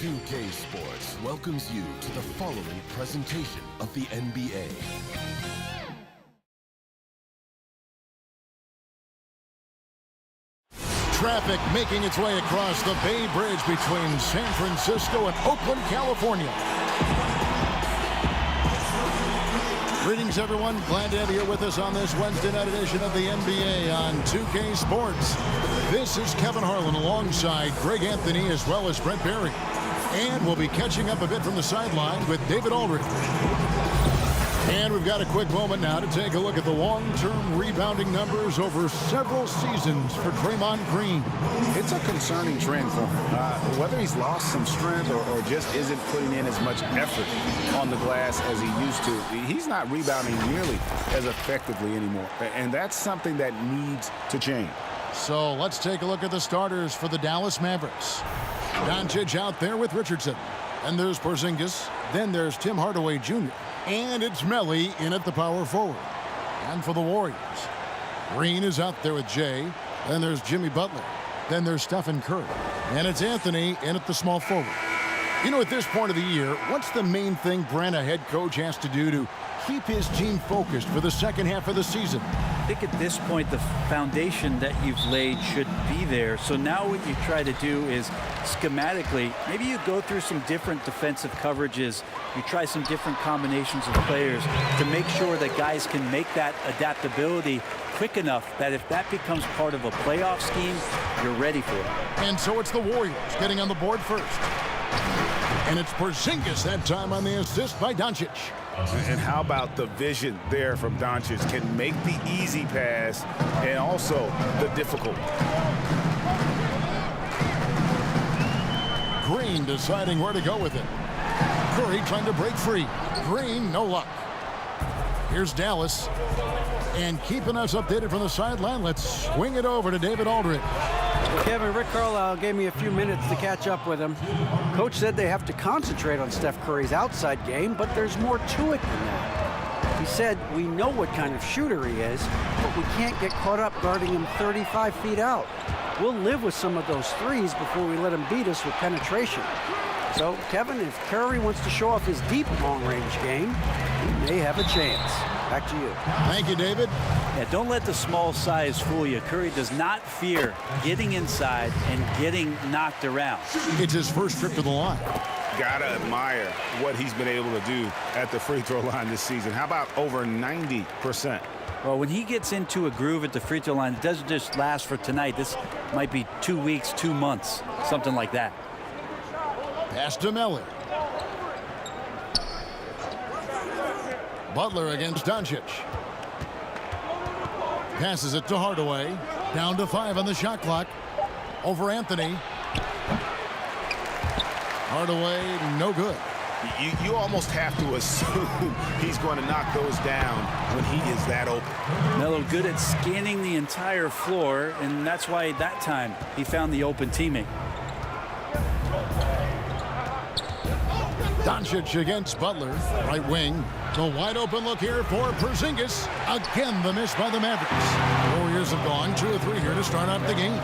2K Sports welcomes you to the following presentation of the NBA. Traffic making its way across the Bay Bridge between San Francisco and Oakland, California. Greetings, everyone. Glad to have you here with us on this Wednesday night edition of the NBA on 2K Sports. This is Kevin Harlan alongside Greg Anthony as well as Brent Barry. And we'll be catching up a bit from the sideline with David Aldridge. And we've got a quick moment now to take a look at the long-term rebounding numbers over several seasons for Draymond Green. It's a concerning trend for him. Whether he's lost some strength or just isn't putting in as much effort on the glass as he used to, he's not rebounding nearly as effectively anymore. And that's something that needs to change. So let's take a look at the starters for the Dallas Mavericks. Doncic out there with Richardson. And there's Porzingis. Then there's Tim Hardaway Jr. And it's Melly in at the power forward. And for the Warriors, Green is out there with Jay. Then there's Jimmy Butler. Then there's Stephen Curry. And it's Anthony in at the small forward. You know, at this point of the year, what's the main thing Brent, a head coach, has to do to keep his team focused for the second half of the season? I think at this point, the foundation that you've laid should be there. So now what you try to do is schematically, maybe you go through some different defensive coverages. You try some different combinations of players to make sure that guys can make that adaptability quick enough that if that becomes part of a playoff scheme, you're ready for it. And so it's the Warriors getting on the board first. And it's Porzingis that time on the assist by Doncic. And how about the vision there from Doncic? Can make the easy pass and also the difficult. Green deciding where to go with it. Curry trying to break free. Green, no luck. Here's Dallas. And keeping us updated from the sideline, let's swing it over to David Aldridge. Kevin, Rick Carlisle gave me a few minutes to catch up with him. Coach said they have to concentrate on Steph Curry's outside game, but there's more to it than that. He said, we know what kind of shooter he is, but we can't get caught up guarding him 35 feet out. We'll live with some of those threes before we let him beat us with penetration. So, Kevin, if Curry wants to show off his deep long-range game, he may have a chance. Back to you. Thank you, David. Yeah, don't let the small size fool you. Curry does not fear getting inside and getting knocked around. It's his first trip to the line. Gotta admire what he's been able to do at the free throw line this season. How about over 90%? Well, when he gets into a groove at the free throw line, it doesn't just last for tonight. This might be 2 weeks, 2 months, something like that. Pass to Melly. Butler against Doncic. Passes it to Hardaway. Down to 5 on the shot clock. Over Anthony. Hardaway, no good. You almost have to assume he's going to knock those down when he is that open. Melo good at scanning the entire floor, and that's why that time he found the open teammate. Doncic against Butler. Right wing. The wide open look here for Porzingis. Again, the miss by the Mavericks. Warriors have gone 2 or 3 here to start out the game.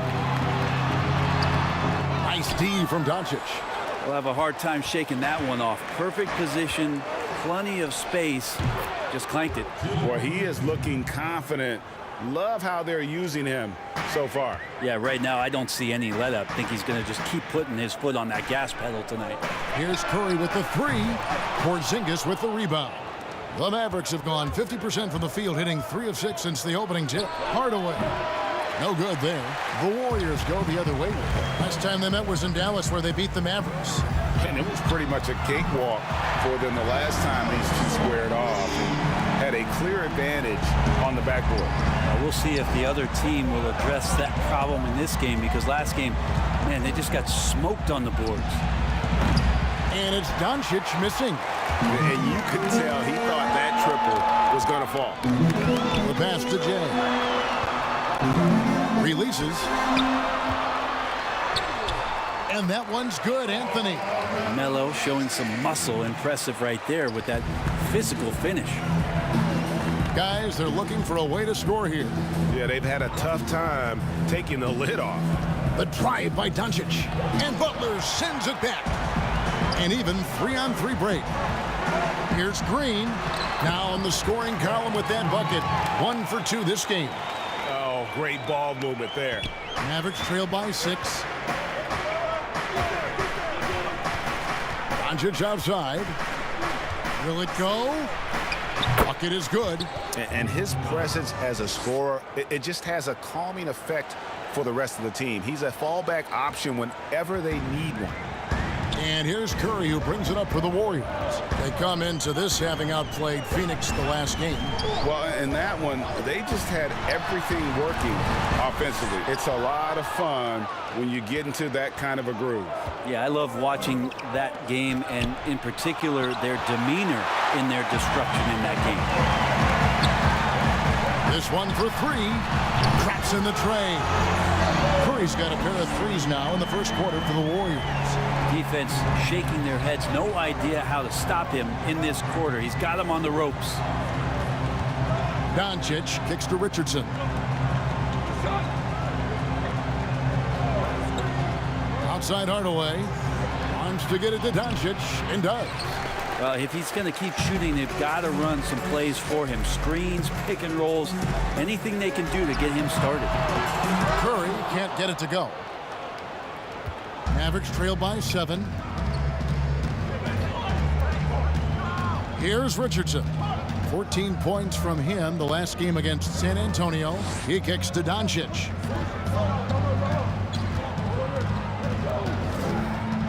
Nice D from Doncic. We'll have a hard time shaking that one off. Perfect position, plenty of space. Just clanked it. Boy, he is looking confident. Love how they're using him so far. Yeah, right now I don't see any let up. I think he's going to just keep putting his foot on that gas pedal tonight. Here's Curry with the 3. Porzingis with the rebound. The Mavericks have gone 50% from the field, hitting 3 of 6 since the opening tip. Hardaway. No good there. The Warriors go the other way. Last time they met was in Dallas, where they beat the Mavericks. And it was pretty much a cakewalk for them the last time these two squared off. Had a clear advantage on the backboard. We'll see if the other team will address that problem in this game, because last game, man, they just got smoked on the boards. And it's Doncic missing. And you could tell he thought that triple was going to fall. The pass to Jay. Releases. And that one's good, Anthony. Melo showing some muscle. Impressive right there with that physical finish. Guys, they're looking for a way to score here. Yeah, they've had a tough time taking the lid off. The drive by Doncic. And Butler sends it back. An even 3-on-3 break. Here's Green. Now in the scoring column with that bucket. 1 for 2 this game. Oh, great ball movement there. Mavericks trail by 6. Doncic outside. Will it go? Bucket is good. And his presence as a scorer, it just has a calming effect for the rest of the team. He's a fallback option whenever they need one. And here's Curry, who brings it up for the Warriors. They come into this having outplayed Phoenix the last game. Well, in that one, they just had everything working offensively. It's a lot of fun when you get into that kind of a groove. Yeah, I love watching that game, and in particular, their demeanor in their destruction in that game. This one for 3. Traps in the tray. Curry's got a pair of threes now in the first quarter for the Warriors. Defense shaking their heads. No idea how to stop him in this quarter. He's got him on the ropes. Doncic kicks to Richardson. Outside Hardaway. Wants to get it to Doncic, and does. Well, if he's going to keep shooting, they've got to run some plays for him. Screens, pick and rolls, anything they can do to get him started. Curry can't get it to go. Mavericks trail by 7. Here's Richardson. 14 points from him the last game against San Antonio. He kicks to Doncic.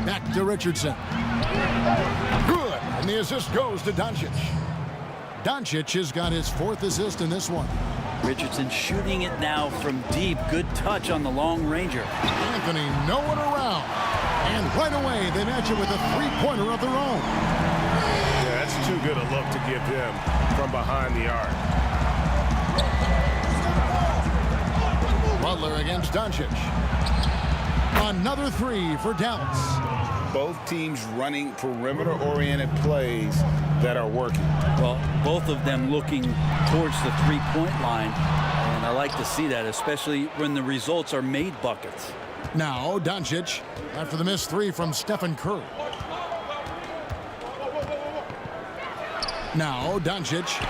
Back to Richardson. Good. And the assist goes to Doncic. Doncic has got his 4th assist in this one. Richardson shooting it now from deep. Good touch on the long ranger. Anthony nowhere around. And right away, they match it with a 3-pointer of their own. Yeah, that's too good a look to give them from behind the arc. Butler against Doncic. Another 3 for Dallas. Both teams running perimeter-oriented plays that are working. Well, both of them looking towards the three-point line, and I like to see that, especially when the results are made buckets. Now Doncic after the missed 3 from Stephen Curry. Now Doncic.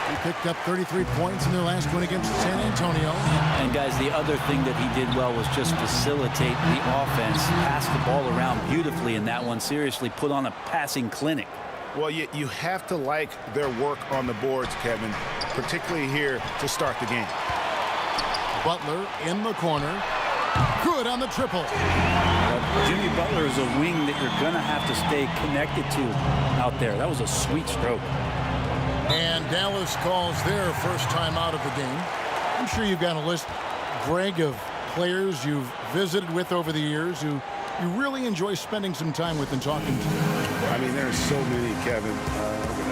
He picked up 33 points in their last win against San Antonio. And guys, the other thing that he did well was just facilitate the offense, pass the ball around beautifully in that one. Seriously, put on a passing clinic. Well, you have to like their work on the boards, Kevin, particularly here to start the game. Butler in the corner. Good on the triple. Jimmy Butler is a wing that you're going to have to stay connected to out there. That was a sweet stroke. And Dallas calls their first time out of the game. I'm sure you've got a list, Greg, of players you've visited with over the years who you really enjoy spending some time with and talking to. I mean, there's so many, Kevin.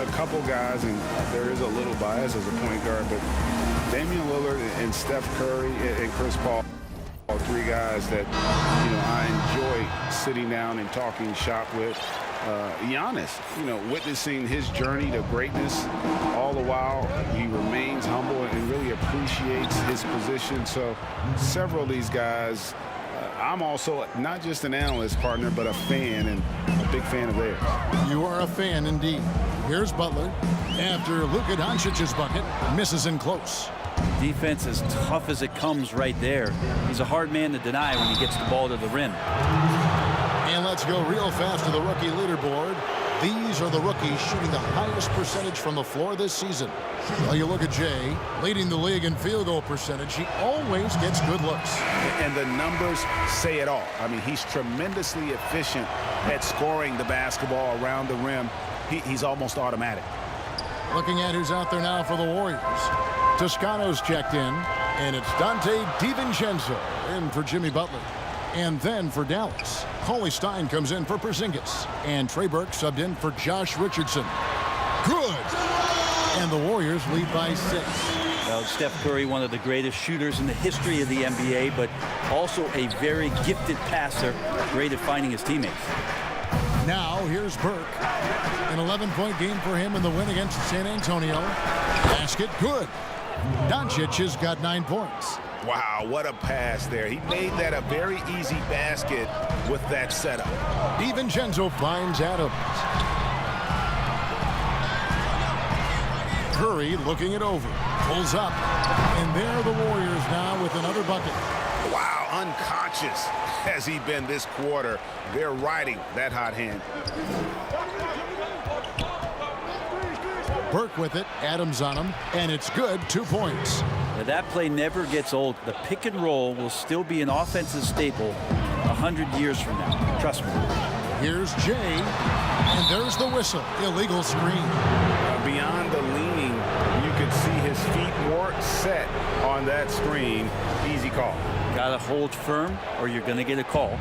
A couple guys, and there is a little bias as a point guard, but Damian Lillard and Steph Curry and Chris Paul are 3 guys that, I enjoy sitting down and talking shop with. Giannis, witnessing his journey to greatness, all the while he remains humble and really appreciates his position. So several of these guys, I'm also not just an analyst, partner, but a fan, and a big fan of theirs. You are a fan indeed. Here's Butler after Luka Doncic's bucket, misses in close. Defense as tough as it comes right there. He's a hard man to deny when he gets the ball to the rim. And let's go real fast to the rookie leaderboard. These are the rookies shooting the highest percentage from the floor this season. Well, you look at Jay, leading the league in field goal percentage. He always gets good looks. And the numbers say it all. I mean, he's tremendously efficient at scoring the basketball around the rim. He's almost automatic. Looking at who's out there now for the Warriors. Toscano's checked in, and it's Dante DiVincenzo in for Jimmy Butler. And then for Dallas, Cauley Stein comes in for Porzingis. And Trey Burke subbed in for Josh Richardson. Good! And the Warriors lead by 6. Well, Steph Curry, one of the greatest shooters in the history of the NBA, but also a very gifted passer, great at finding his teammates. Now here's Burke. An 11-point game for him in the win against San Antonio. Basket good. Doncic has got 9 points. Wow, what a pass there. He made that a very easy basket with that setup. DiVincenzo finds Adams. Curry looking it over. Pulls up. And there the Warriors now with another bucket. Wow, unconscious has he been this quarter. They're riding that hot hand. Burke with it. Adams on him. And it's good. 2 points. Now, that play never gets old. The pick and roll will still be an offensive staple 100 years from now. Trust me. Here's Jay. And there's the whistle. Illegal screen. Beyond the leaning, you could see his feet more set on that screen. Easy call. Got to hold firm or you're going to get a call.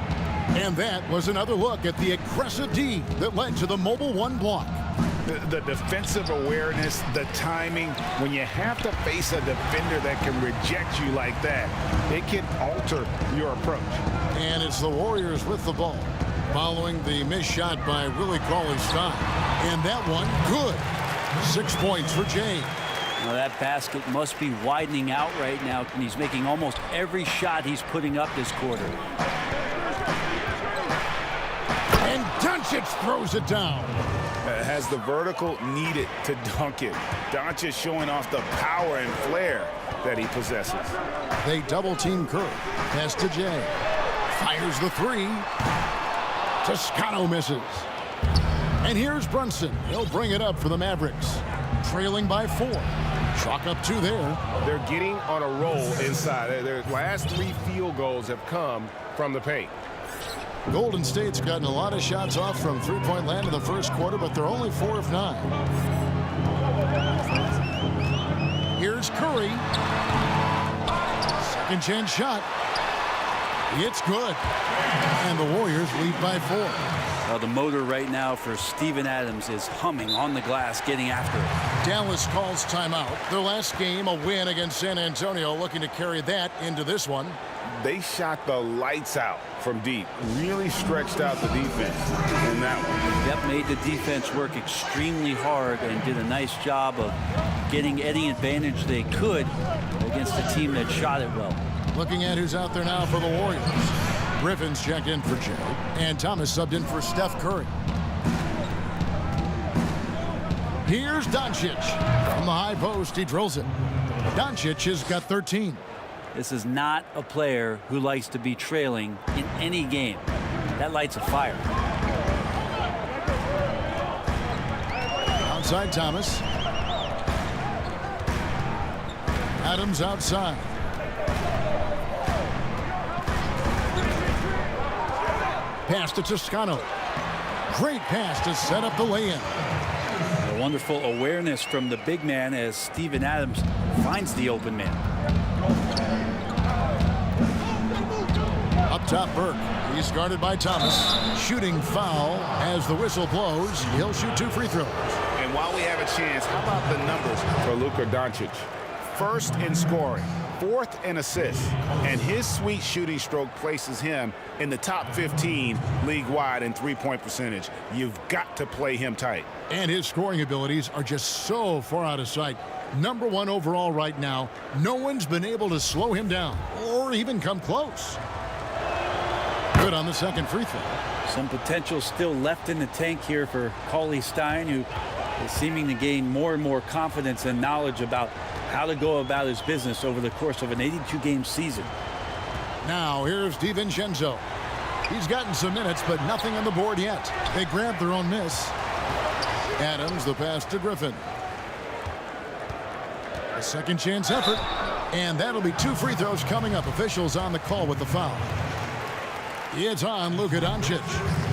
And that was another look at the aggressive D that led to the mobile one block. The defensive awareness, the timing, when you have to face a defender that can reject you like that, it can alter your approach. And it's the Warriors with the ball, following the missed shot by Willie Cauley-Stein. And that one, good. 6 points for Jay. Now that basket must be widening out right now, and he's making almost every shot he's putting up this quarter. And Doncic throws it down. Has the vertical needed to dunk it. Doncic showing off the power and flair that he possesses. They double-team Curry. Pass to Jay. Fires the three. Toscano misses. And here's Brunson. He'll bring it up for the Mavericks. Trailing by 4. Chalk up 2 there. They're getting on a roll inside. Their last 3 field goals have come from the paint. Golden State's gotten a lot of shots off from three-point land in the first quarter, but they're only 4 of 9. Here's Curry. Second chance shot. It's good. And the Warriors lead by 4. The motor right now for Steven Adams is humming on the glass, getting after it. Dallas calls timeout. Their last game, a win against San Antonio, looking to carry that into this one. They shot the lights out from deep. Really stretched out the defense in that one. Yep, made the defense work extremely hard and did a nice job of getting any advantage they could against a team that shot it well. Looking at who's out there now for the Warriors. Griffin's checked in for Jay, and Thomas subbed in for Steph Curry. Here's Doncic. From the high post, he drills it. Doncic has got 13. This is not a player who likes to be trailing in any game. That lights a fire. Outside Thomas. Adams outside. Pass to Toscano. Great pass to set up the lay-in. A wonderful awareness from the big man as Steven Adams finds the open man. Up top, Burke. He's guarded by Thomas. Shooting foul as the whistle blows. He'll shoot 2 free throws. And while we have a chance, how about the numbers for Luka Doncic? First in scoring, 4th in assists, and his sweet shooting stroke places him in the top 15 league-wide in three-point percentage. You've got to play him tight. And his scoring abilities are just so far out of sight. Number 1 overall right now. No one's been able to slow him down or even come close. Good on the second free throw. Some potential still left in the tank here for Cauley-Stein, who is seeming to gain more and more confidence and knowledge about how to go about his business over the course of an 82-game season. Now here's DiVincenzo. He's gotten some minutes, but nothing on the board yet. They grabbed their own miss. Adams, the pass to Griffin. A second chance effort, and that'll be 2 free throws coming up. Officials on the call with the foul. It's on Luka Doncic.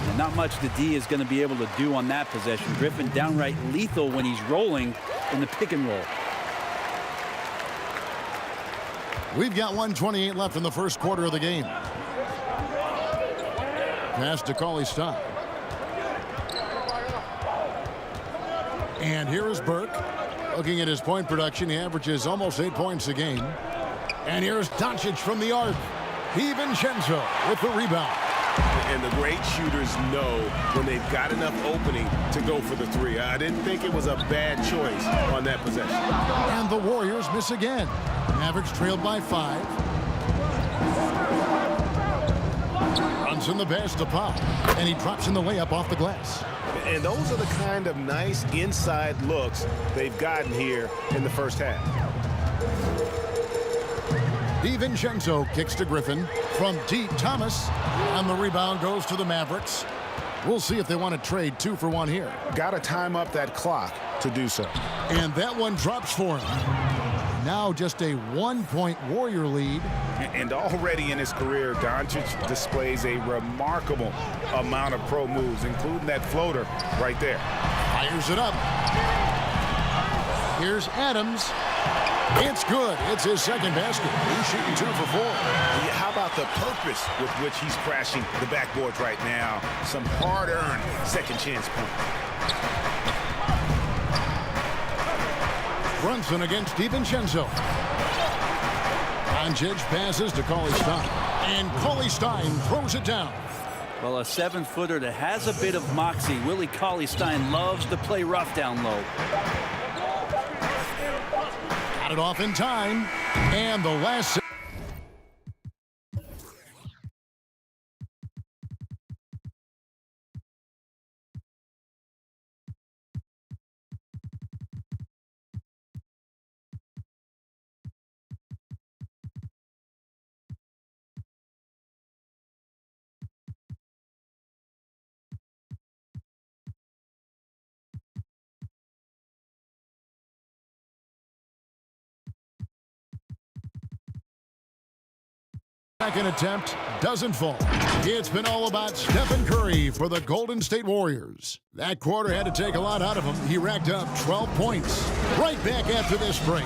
And not much the D is going to be able to do on that possession. Griffin downright lethal when he's rolling in the pick and roll. We've got 1:28 left in the first quarter of the game. Pass to Cauley-Stein. And here is Burke. Looking at his point production, he averages almost 8 points a game. And here's Doncic from the arc. DiVincenzo with the rebound. And the great shooters know when they've got enough opening to go for the 3. I didn't think it was a bad choice on that possession. And the Warriors miss again. Mavericks trailed by 5. Brunson the pass to Pop, and he drops in the layup off the glass. And those are the kind of nice inside looks they've gotten here in the first half. DiVincenzo kicks to Griffin. From deep, Thomas. And the rebound goes to the Mavericks. We'll see if they want to trade 2 for 1 here. Got to time up that clock to do so. And that one drops for him. Now just a 1-point Warrior lead. And already in his career, Doncic displays a remarkable amount of pro moves, including that floater right there. Fires it up. Here's Adams. It's good. It's his second basket. He's shooting 2 for 4. Yeah, how about the purpose with which he's crashing the backboards right now? Some hard-earned second chance points. Brunson against DiVincenzo. Doncic passes to Cauley-Stein. And Cauley-Stein throws it down. Well, a 7-footer that has a bit of moxie. Willie Cauley-Stein loves to play rough down low. Got it off in time. And the last... Second attempt doesn't fall. It's been all about Stephen Curry for the Golden State Warriors. That quarter had to take a lot out of him. He racked up 12 points. Right back after this break.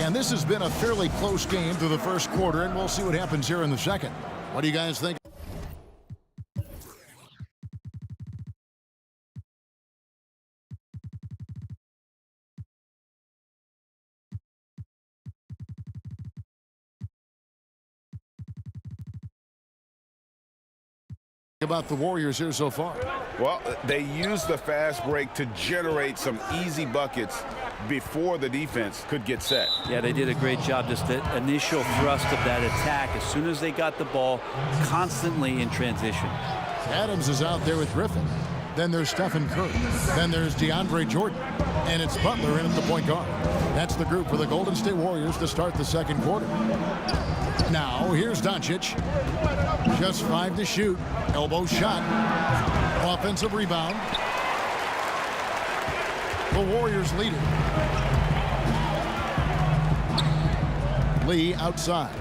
And this has been a fairly close game through the first quarter, and we'll see what happens here in the second. What do you guys think? About the Warriors here so far? Well, they used the fast break to generate some easy buckets before the defense could get set. Yeah, they did a great job. Just the initial thrust of that attack, as soon as they got the ball, constantly in transition. Adams is out there with Griffin. Then there's Stephen Curry. Then there's DeAndre Jordan. And it's Butler in at the point guard. That's the group for the Golden State Warriors to start the second quarter. Now, here's Doncic. Just 5 to shoot. Elbow shot. Offensive rebound. The Warriors lead it. Lee outside.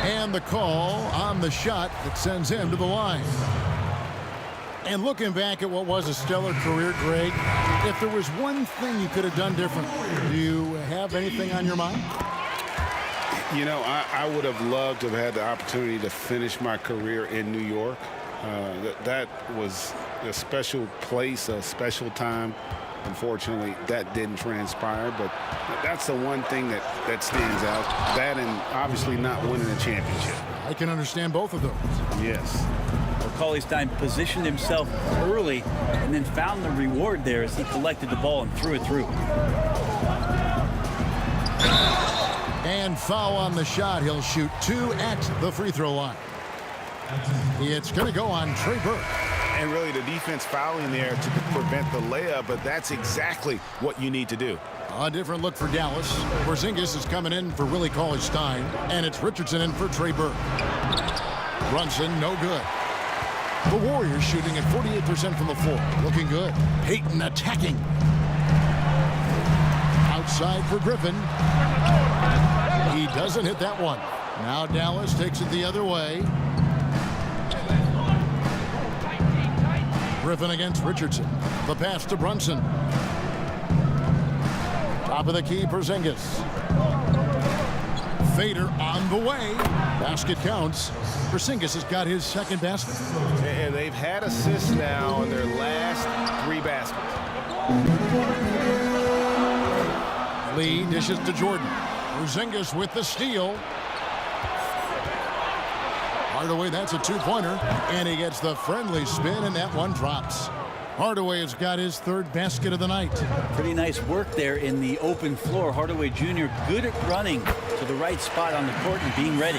And the call on the shot that sends him to the line. And looking back at what was a stellar career, Greg, if there was one thing you could have done different, do you have anything on your mind? You know, I would have loved to have had the opportunity to finish my career in New York. That was a special place, a special time. Unfortunately, that didn't transpire, but that's the one thing that stands out. That and obviously not winning a championship. I can understand both of those. Yes. Well, Cauley-Stein positioned himself early and then found the reward there as he collected the ball and threw it through. And foul on the shot. He'll shoot 2 at the free throw line. It's going to go on Trey Burke. And really the defense fouling there to prevent the layup, but that's exactly what you need to do. A different look for Dallas. Porzingis is coming in for Willie Cauley-Stein, and it's Richardson in for Trey Burke. Brunson, no good. The Warriors shooting at 48% from the floor. Looking good. Payton attacking. Outside for Griffin. He doesn't hit that one. Now Dallas takes it the other way. Griffin against Richardson. The pass to Brunson. Top of the key, Porzingis. Fader on the way. Basket counts. Porzingis has got his second basket. And they've had assists now in their last 3 baskets. Lee dishes to Jordan. Porzingis with the steal. Hardaway, that's a 2-pointer. And he gets the friendly spin, and that one drops. Hardaway has got his 3rd basket of the night. Pretty nice work there in the open floor. Hardaway Jr. good at running to to the right spot on the court and being ready.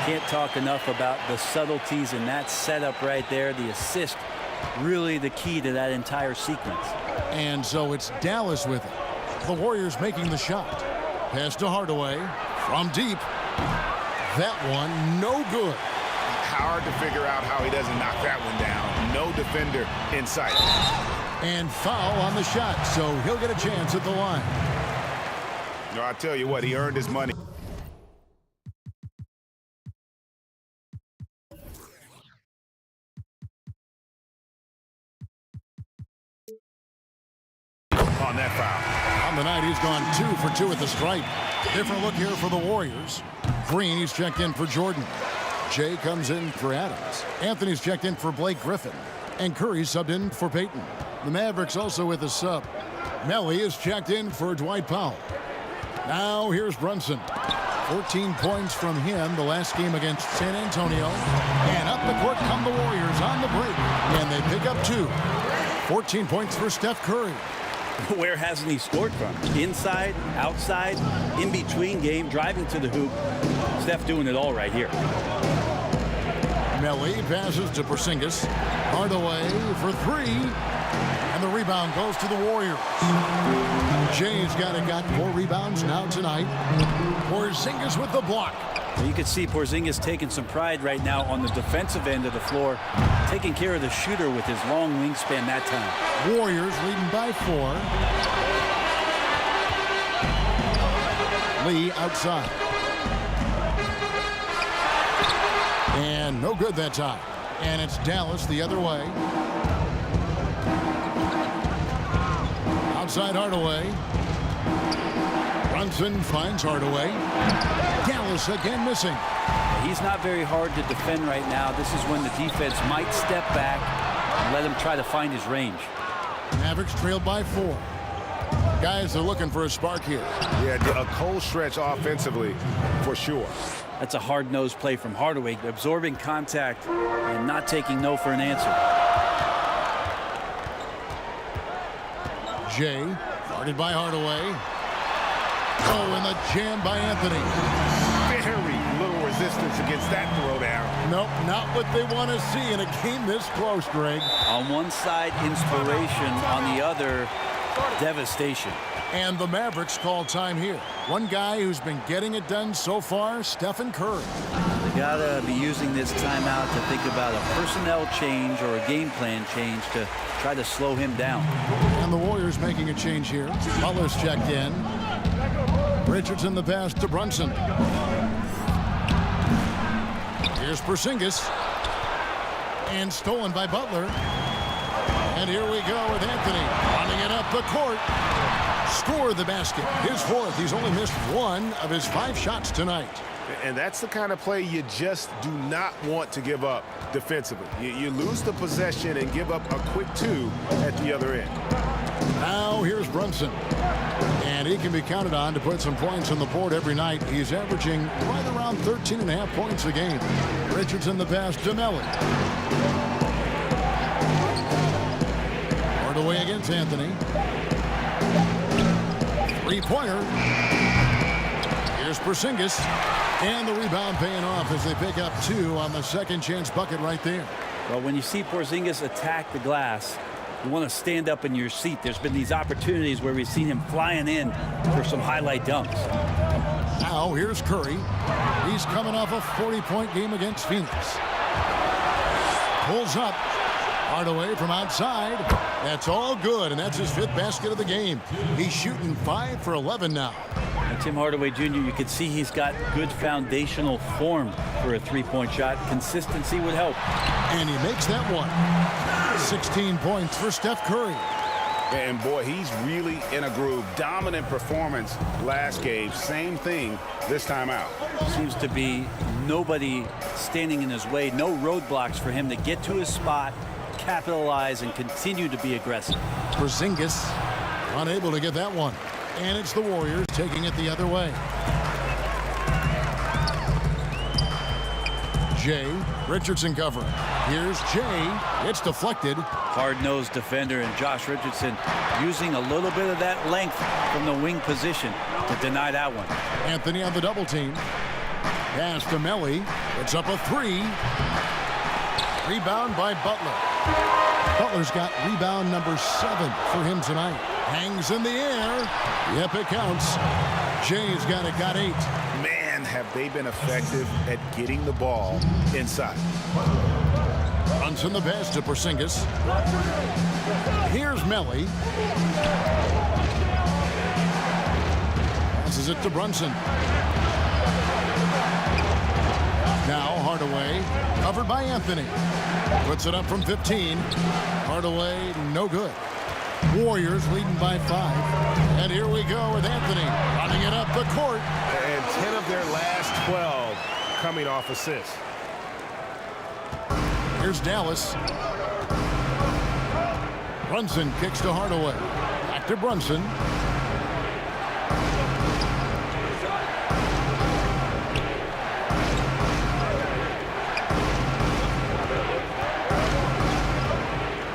Can't talk enough about the subtleties in that setup right there. The assist, really the key to that entire sequence. And so it's Dallas with it. The Warriors making the shot. Pass to Hardaway from deep. That one no good. Hard to figure out how he doesn't knock that one down. No defender in sight. And foul on the shot, so he'll get a chance at the line. No, I tell you what, he earned his money. On that foul. On the night, he's gone 2 for 2 at the stripe. Different look here for the Warriors. Green, he's checked in for Jordan. Jay comes in for Adams. Anthony's checked in for Blake Griffin. And Curry subbed in for Payton. The Mavericks also with a sub. Melly is checked in for Dwight Powell. Now here's Brunson. 14 points from him the last game against San Antonio. And up the court come the Warriors on the break. And they pick up 2. 14 points for Steph Curry. Where hasn't he scored from? Inside, outside, in between game, driving to the hoop. Steph doing it all right here. Melly passes to Porzingis. Hardaway for 3. And the rebound goes to the Warriors. Jay's got 4 rebounds now tonight. Porzingis with the block. You can see Porzingis taking some pride right now on the defensive end of the floor, taking care of the shooter with his long wingspan that time. Warriors leading by 4. Lee outside. And no good that time. And it's Dallas the other way. Outside Hardaway. Brunson finds Hardaway. Dallas again missing. He's not very hard to defend right now. This is when the defense might step back and let him try to find his range. Mavericks trailed by 4. Guys are looking for a spark here. Yeah, a cold stretch offensively for sure. That's a hard-nosed play from Hardaway, absorbing contact and not taking no for an answer. Jay, guarded by Hardaway. Oh, and the jam by Anthony. Very little resistance against that throwdown. Nope, not what they want to see in a game this close, Greg. On one side, inspiration. On the other, devastation. And the Mavericks call time here. One guy who's been getting it done so far, Stephen Curry. They gotta be using this timeout to think about a personnel change or a game plan change to try to slow him down. And the Warriors making a change here. Butler's checked in. Richardson the pass to Brunson. Here's Porzingis. And stolen by Butler. And here we go with Anthony running it up the court. Score the basket. His 4th. He's only missed 1 of his 5 shots tonight. And that's the kind of play you just do not want to give up defensively. You lose the possession and give up a quick 2 at the other end. Now here's Brunson. And he can be counted on to put some points on the board every night. He's averaging right around 13.5 points a game. Richardson the pass to Melly. Hardaway against Anthony. 3-pointer. Here's Porzingis. And the rebound paying off as they pick up 2 on the second chance bucket right there. Well, when you see Porzingis attack the glass, you want to stand up in your seat. There's been these opportunities where we've seen him flying in for some highlight dunks. Now here's Curry. He's coming off a 40-point game against Phoenix. Pulls up. Hardaway from outside. That's all good, and that's his 5th basket of the game. He's shooting 5 for 11 now. And Tim Hardaway Jr., you can see he's got good foundational form for a 3-point shot. Consistency would help. And he makes that one. 16 points for Steph Curry. And boy, he's really in a groove. Dominant performance last game. Same thing this time out. Seems to be nobody standing in his way. No roadblocks for him to get to his spot, capitalize, and continue to be aggressive. Porzingis unable to get that one. And it's the Warriors taking it the other way. Jay. Richardson covering. Here's Jay. It's deflected. Hard-nosed defender and Josh Richardson using a little bit of that length from the wing position to deny that one. Anthony on the double team. Pass to Melly. It's up a 3. Rebound by Butler. Butler's got rebound number 7 for him tonight. Hangs in the air. Yep, it counts. Jay's got 8. Man, have they been effective at getting the ball inside. Brunson the pass to Porzingis. Here's Melly. Passes it to Brunson. Now Hardaway, covered by Anthony. Puts it up from 15. Hardaway, no good. Warriors leading by 5. And here we go with Anthony running it up the court. And 10 of their last 12 coming off assists. Here's Dallas. Brunson kicks to Hardaway. Back to Brunson.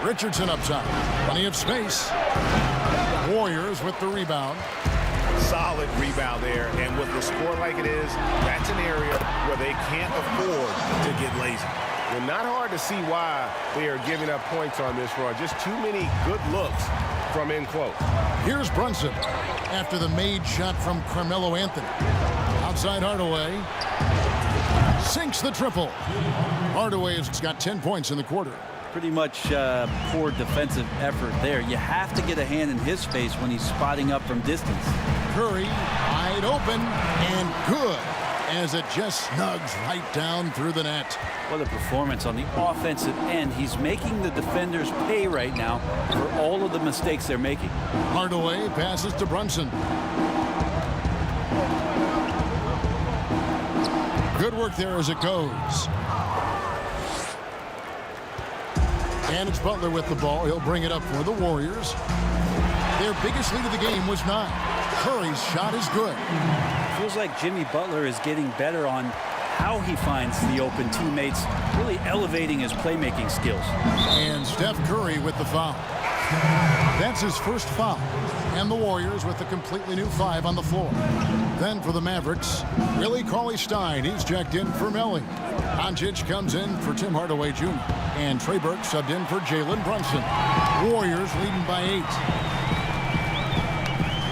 Richardson up top. Plenty of space. Warriors with the rebound. Solid rebound there, and with the score like it is, that's an area where they can't afford to get lazy. And not hard to see why they are giving up points on this run. Just too many good looks from in close. Here's Brunson after the made shot from Carmelo Anthony. Outside Hardaway. Sinks the triple. Hardaway has got 10 points in the quarter. Pretty much poor defensive effort there. You have to get a hand in his face when he's spotting up from distance. Curry wide open and good as it just snugs right down through the net. What a performance on the offensive end. He's making the defenders pay right now for all of the mistakes they're making. Hardaway passes to Brunson. Good work there as it goes. And it's Butler with the ball. He'll bring it up for the Warriors. Their biggest lead of the game was 9. Curry's shot is good. Feels like Jimmy Butler is getting better on how he finds the open teammates, really elevating his playmaking skills. And Steph Curry with the foul. That's his first foul. And the Warriors with a completely new 5 on the floor. Then for the Mavericks, Willie Cauley-Stein. He's checked in for Melly. Doncic comes in for Tim Hardaway Jr. And Trey Burke subbed in for Jalen Brunson. Warriors leading by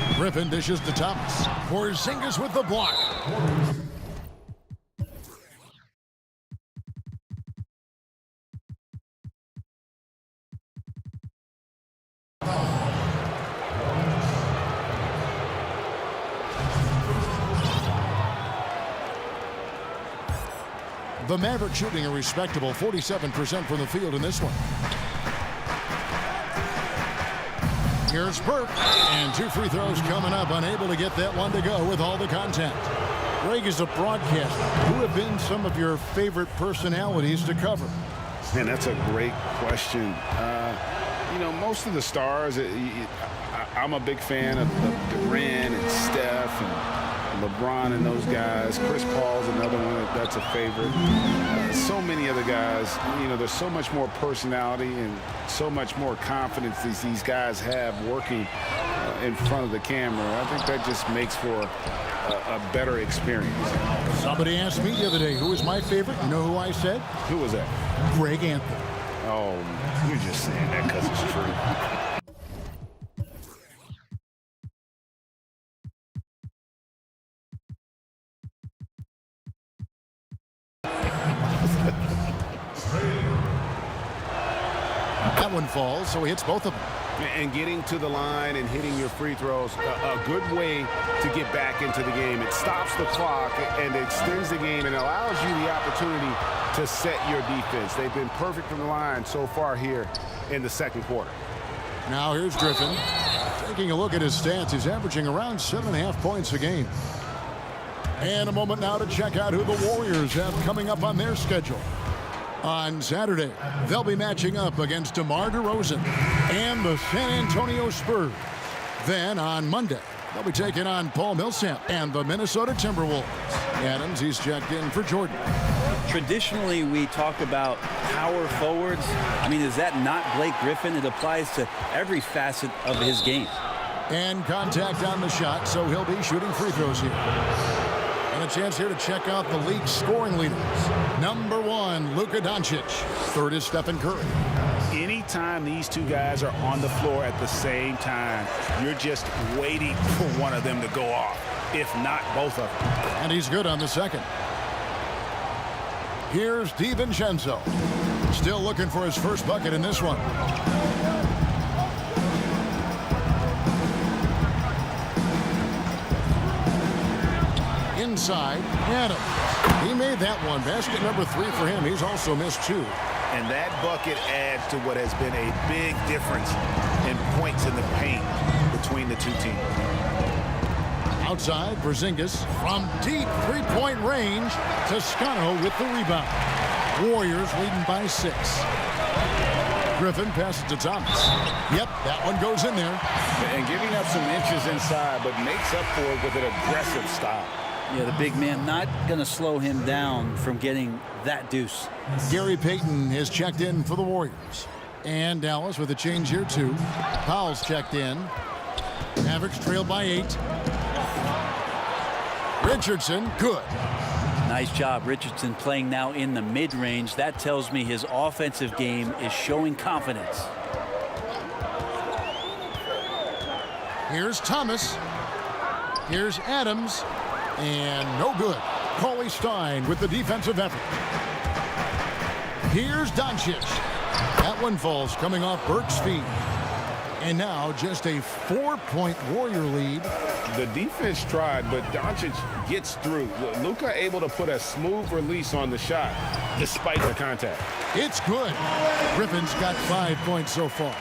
8. Griffin dishes to Thomas. Porzingis with the block. The Mavericks shooting a respectable 47% from the field in this one. Here's Burke, and 2 free throws coming up, unable to get that one to go with all the contact. Greg, is a broadcaster, who have been some of your favorite personalities to cover? Man, that's a great question. You know, most of the stars, I'm a big fan of Durant and Steph and LeBron and those guys. Chris Paul's another one that's a favorite. So many other guys, you know, there's so much more personality and so much more confidence these guys have working in front of the camera. I think that just makes for a better experience. Somebody asked me the other day, who was my favorite? You know who I said? Who was that? Greg Anthony. Oh, you're just saying that because it's true. That one falls, so he hits both of them. And getting to the line and hitting your free throws, a good way to get back into the game. It stops the clock and extends the game and allows you the opportunity to set your defense. They've been perfect from the line so far here in the second quarter. Now here's Griffin. Taking a look at his stats, he's averaging around 7.5 points a game. And a moment now to check out who the Warriors have coming up on their schedule. On Saturday, they'll be matching up against DeMar DeRozan and the San Antonio Spurs. Then on Monday, they'll be taking on Paul Millsap and the Minnesota Timberwolves. Adams, he's checked in for Jordan. Traditionally, we talk about power forwards. I mean, is that not Blake Griffin? It applies to every facet of his game. And contact on the shot, so he'll be shooting free throws here. And a chance here to check out the league's scoring leaders. Number 1, Luka Doncic. Third is Stephen Curry. Anytime these two guys are on the floor at the same time, you're just waiting for one of them to go off, if not both of them. And he's good on the second. Here's DiVincenzo. Still looking for his first bucket in this one. Inside, Adams. He made that one. Basket number 3 for him. He's also missed 2. And that bucket adds to what has been a big difference in points in the paint between the two teams. Outside, Porzingis from deep three-point range. Toscano with the rebound. Warriors leading by 6. Griffin passes to Thomas. Yep, that one goes in there. And giving up some inches inside, but makes up for it with an aggressive style. Yeah, the big man not going to slow him down from getting that deuce. Gary Payton has checked in for the Warriors. And Dallas with a change here, too. Powell's checked in. Mavericks trailed by 8. Richardson, good. Nice job, Richardson, playing now in the mid-range. That tells me his offensive game is showing confidence. Here's Thomas. Here's Adams. And no good. Cauley Stein with the defensive effort. Here's Doncic. That one falls coming off Burke's feet. And now just a 4-point Warrior lead. The defense tried, but Doncic gets through. Luka able to put a smooth release on the shot despite the contact. It's good. Griffin's got 5 points so far.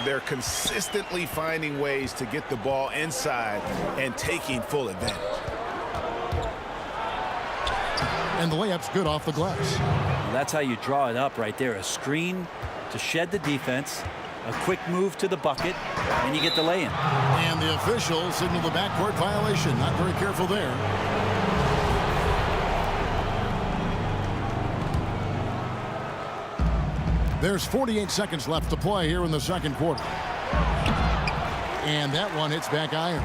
They're consistently finding ways to get the ball inside and taking full advantage. And the layup's good off the glass. Well, that's how you draw it up right there. A screen to shed the defense, a quick move to the bucket, and you get the lay-in. And the official signaled the backcourt violation. Not very careful there. There's 48 seconds left to play here in the second quarter. And that one hits back iron.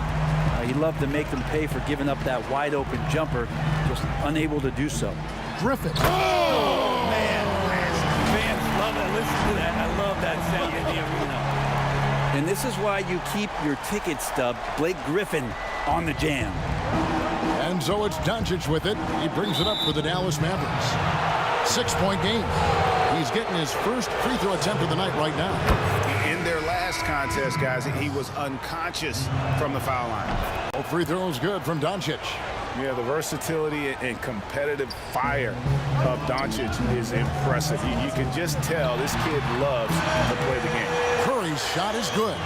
He loved to make them pay for giving up that wide-open jumper, just unable to do so. Griffin. Oh, man. Fans love it. Listen to that. I love that sound in the arena. And this is why you keep your ticket stub, Blake Griffin, on the jam. And so it's Doncic with it. He brings it up for the Dallas Mavericks. 6-point game. He's getting his first free throw attempt of the night right now. In their last contest, guys, he was unconscious from the foul line. All free throws good from Doncic. Yeah, the versatility and competitive fire of Doncic is impressive. You can just tell this kid loves to play the game. Curry's shot is good.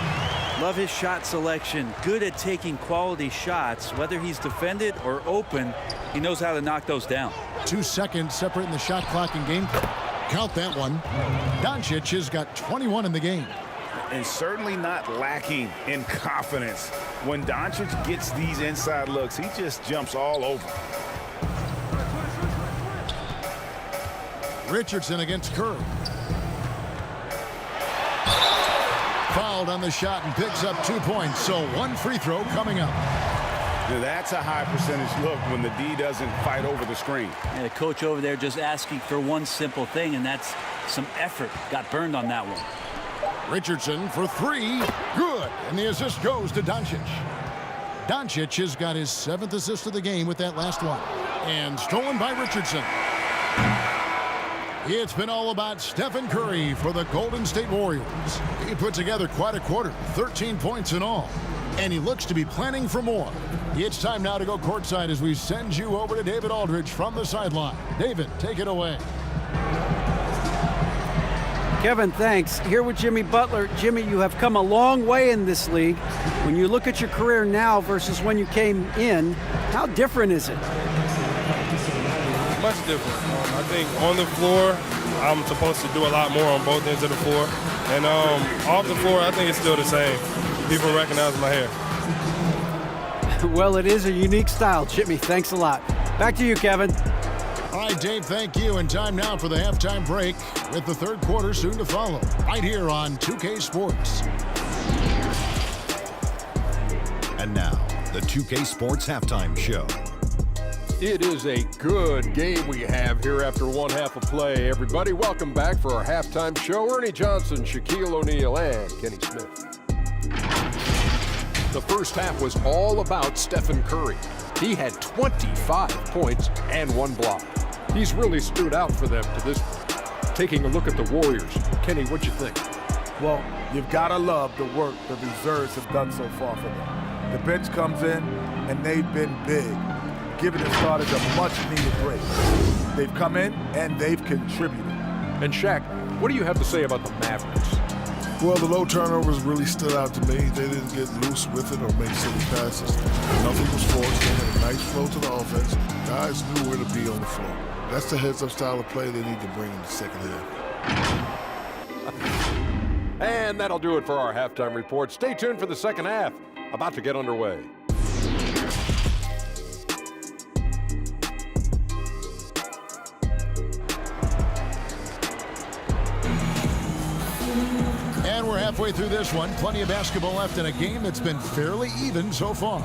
Love his shot selection. Good at taking quality shots. Whether he's defended or open, he knows how to knock those down. 2 seconds separating the shot clock and game. Count that one. Doncic has got 21 in the game. And certainly not lacking in confidence. When Doncic gets these inside looks, he just jumps all over. Richardson against Curry. Fouled on the shot and picks up 2 points. So 1 free throw coming up. Now that's a high percentage look when the D doesn't fight over the screen. And the coach over there just asking for one simple thing, and that's some effort. Got burned on that one. Richardson for 3. Good. And the assist goes to Doncic. Doncic has got his 7th assist of the game with that last one. And stolen by Richardson. It's been all about Stephen Curry for the Golden State Warriors. He put together quite a quarter, 13 points in all. And he looks to be planning for more. It's time now to go courtside as we send you over to David Aldridge from the sideline. David, take it away. Kevin, thanks. Here with Jimmy Butler. Jimmy, you have come a long way in this league. When you look at your career now versus when you came in, how different is it? Much different. I think on the floor, I'm supposed to do a lot more on both ends of the floor. And off the floor, I think it's still the same. People recognize my hair. Well, it is a unique style, Jimmy. Thanks a lot. Back to you, Kevin. All right, Dave, thank you. And time now for the halftime break with the third quarter soon to follow. Right here on 2K Sports. And now, the 2K Sports Halftime Show. It is a good game we have here after one half of play. Everybody, welcome back for our halftime show. Ernie Johnson, Shaquille O'Neal, and Kenny Smith. The first half was all about Stephen Curry. He had 25 points and 1 block. He's really stood out for them to this point. Taking a look at the Warriors. Kenny, what'd you think? Well, you've got to love the work the reserves have done so far for them. The bench comes in, and they've been big, giving the starters a much-needed break. They've come in, and they've contributed. And Shaq, what do you have to say about the Mavericks? Well, the low turnovers really stood out to me. They didn't get loose with it or make silly passes. Nothing was forced. They had a nice flow to the offense. Guys knew where to be on the floor. That's the heads-up style of play they need to bring in the second half. And that'll do it for our halftime report. Stay tuned for the second half. About to get underway. And we're halfway through this one. Plenty of basketball left in a game that's been fairly even so far.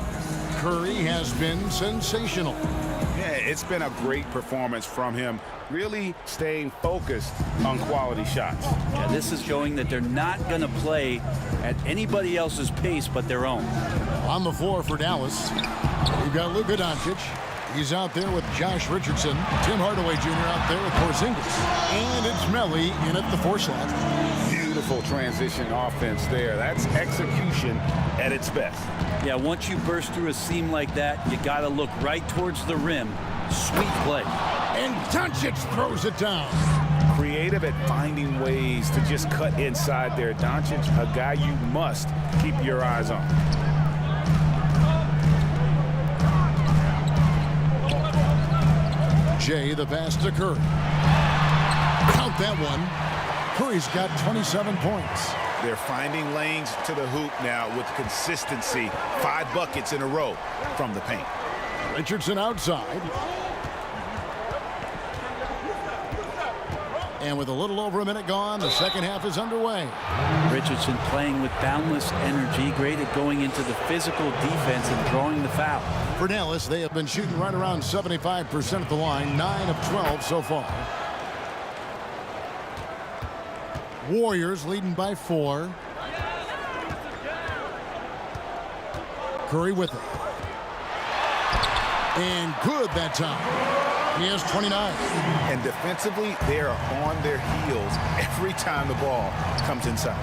Curry has been sensational. Yeah, it's been a great performance from him, really staying focused on quality shots. Yeah, this is showing that they're not going to play at anybody else's pace but their own. On the floor for Dallas, we've got Luka Doncic. He's out there with Josh Richardson. Tim Hardaway Jr. out there with Porzingis. And it's Melly in at the 4 slot. Beautiful transition offense there. That's execution at its best. Yeah, once you burst through a seam like that, you got to look right towards the rim. Sweet play. And Doncic throws it down. Creative at finding ways to just cut inside there. Doncic, a guy you must keep your eyes on. Jay, the pass to Curry. Count that one. Curry's got 27 points. They're finding lanes to the hoop now with consistency. 5 buckets in a row from the paint. Richardson outside. And with a little over a minute gone, the second half is underway. Richardson playing with boundless energy, great at going into the physical defense and drawing the foul. For Dallas, they have been shooting right around 75% at the line, 9 of 12 so far. Warriors leading by 4. Curry with it. And good that time. He has 29. And defensively, they are on their heels every time the ball comes inside.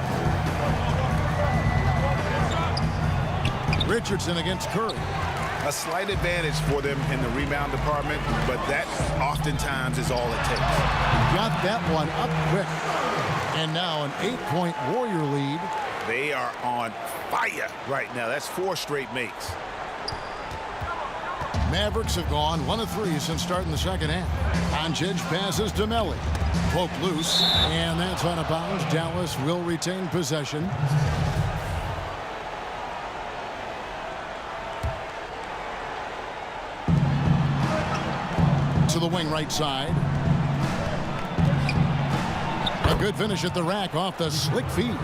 Richardson against Curry. A slight advantage for them in the rebound department, but that oftentimes is all it takes. Got that one up quick. And now an 8-point Warrior lead. They are on fire right now. That's 4 straight makes. Mavericks have gone 1 of 3 since starting the second half. Doncic passes to Melly. Poked loose, and that's out of bounds. Dallas will retain possession. To the wing right side. A good finish at the rack off the slick feed.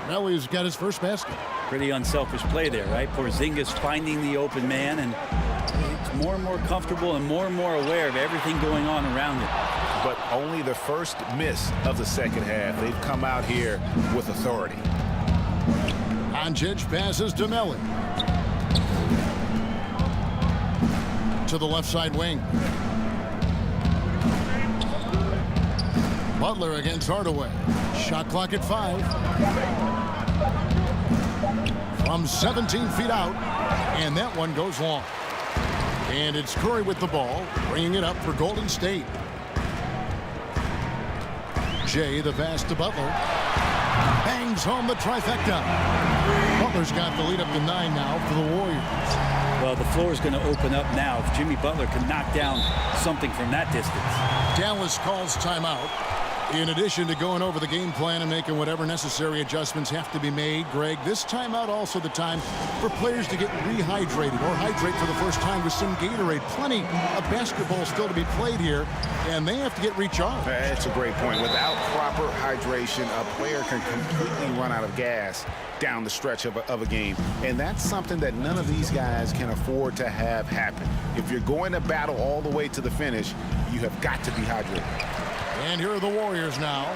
Melly's got his first basket. Pretty unselfish play there, right? Porzingis finding the open man, and he's more and more comfortable and more aware of everything going on around him. But only the first miss of the second half. They've come out here with authority. Doncic passes to Melly. To the left side wing. Butler against Hardaway. Shot clock at 5. From 17 feet out. And that one goes long. And it's Curry with the ball, bringing it up for Golden State. Jay, the pass to Butler. Bangs home the trifecta. Butler's got the lead up to 9 now for the Warriors. Well, the floor is going to open up now if Jimmy Butler can knock down something from that distance. Dallas calls timeout. In addition to going over the game plan and making whatever necessary adjustments have to be made, Greg, this timeout also the time for players to get rehydrated or hydrate for the first time with some Gatorade. Plenty of basketball still to be played here, and they have to get recharged. That's a great point. Without proper hydration, a player can completely run out of gas down the stretch of a game, and that's something that none of these guys can afford to have happen. If you're going to battle all the way to the finish, you have got to be hydrated. And here are the Warriors now.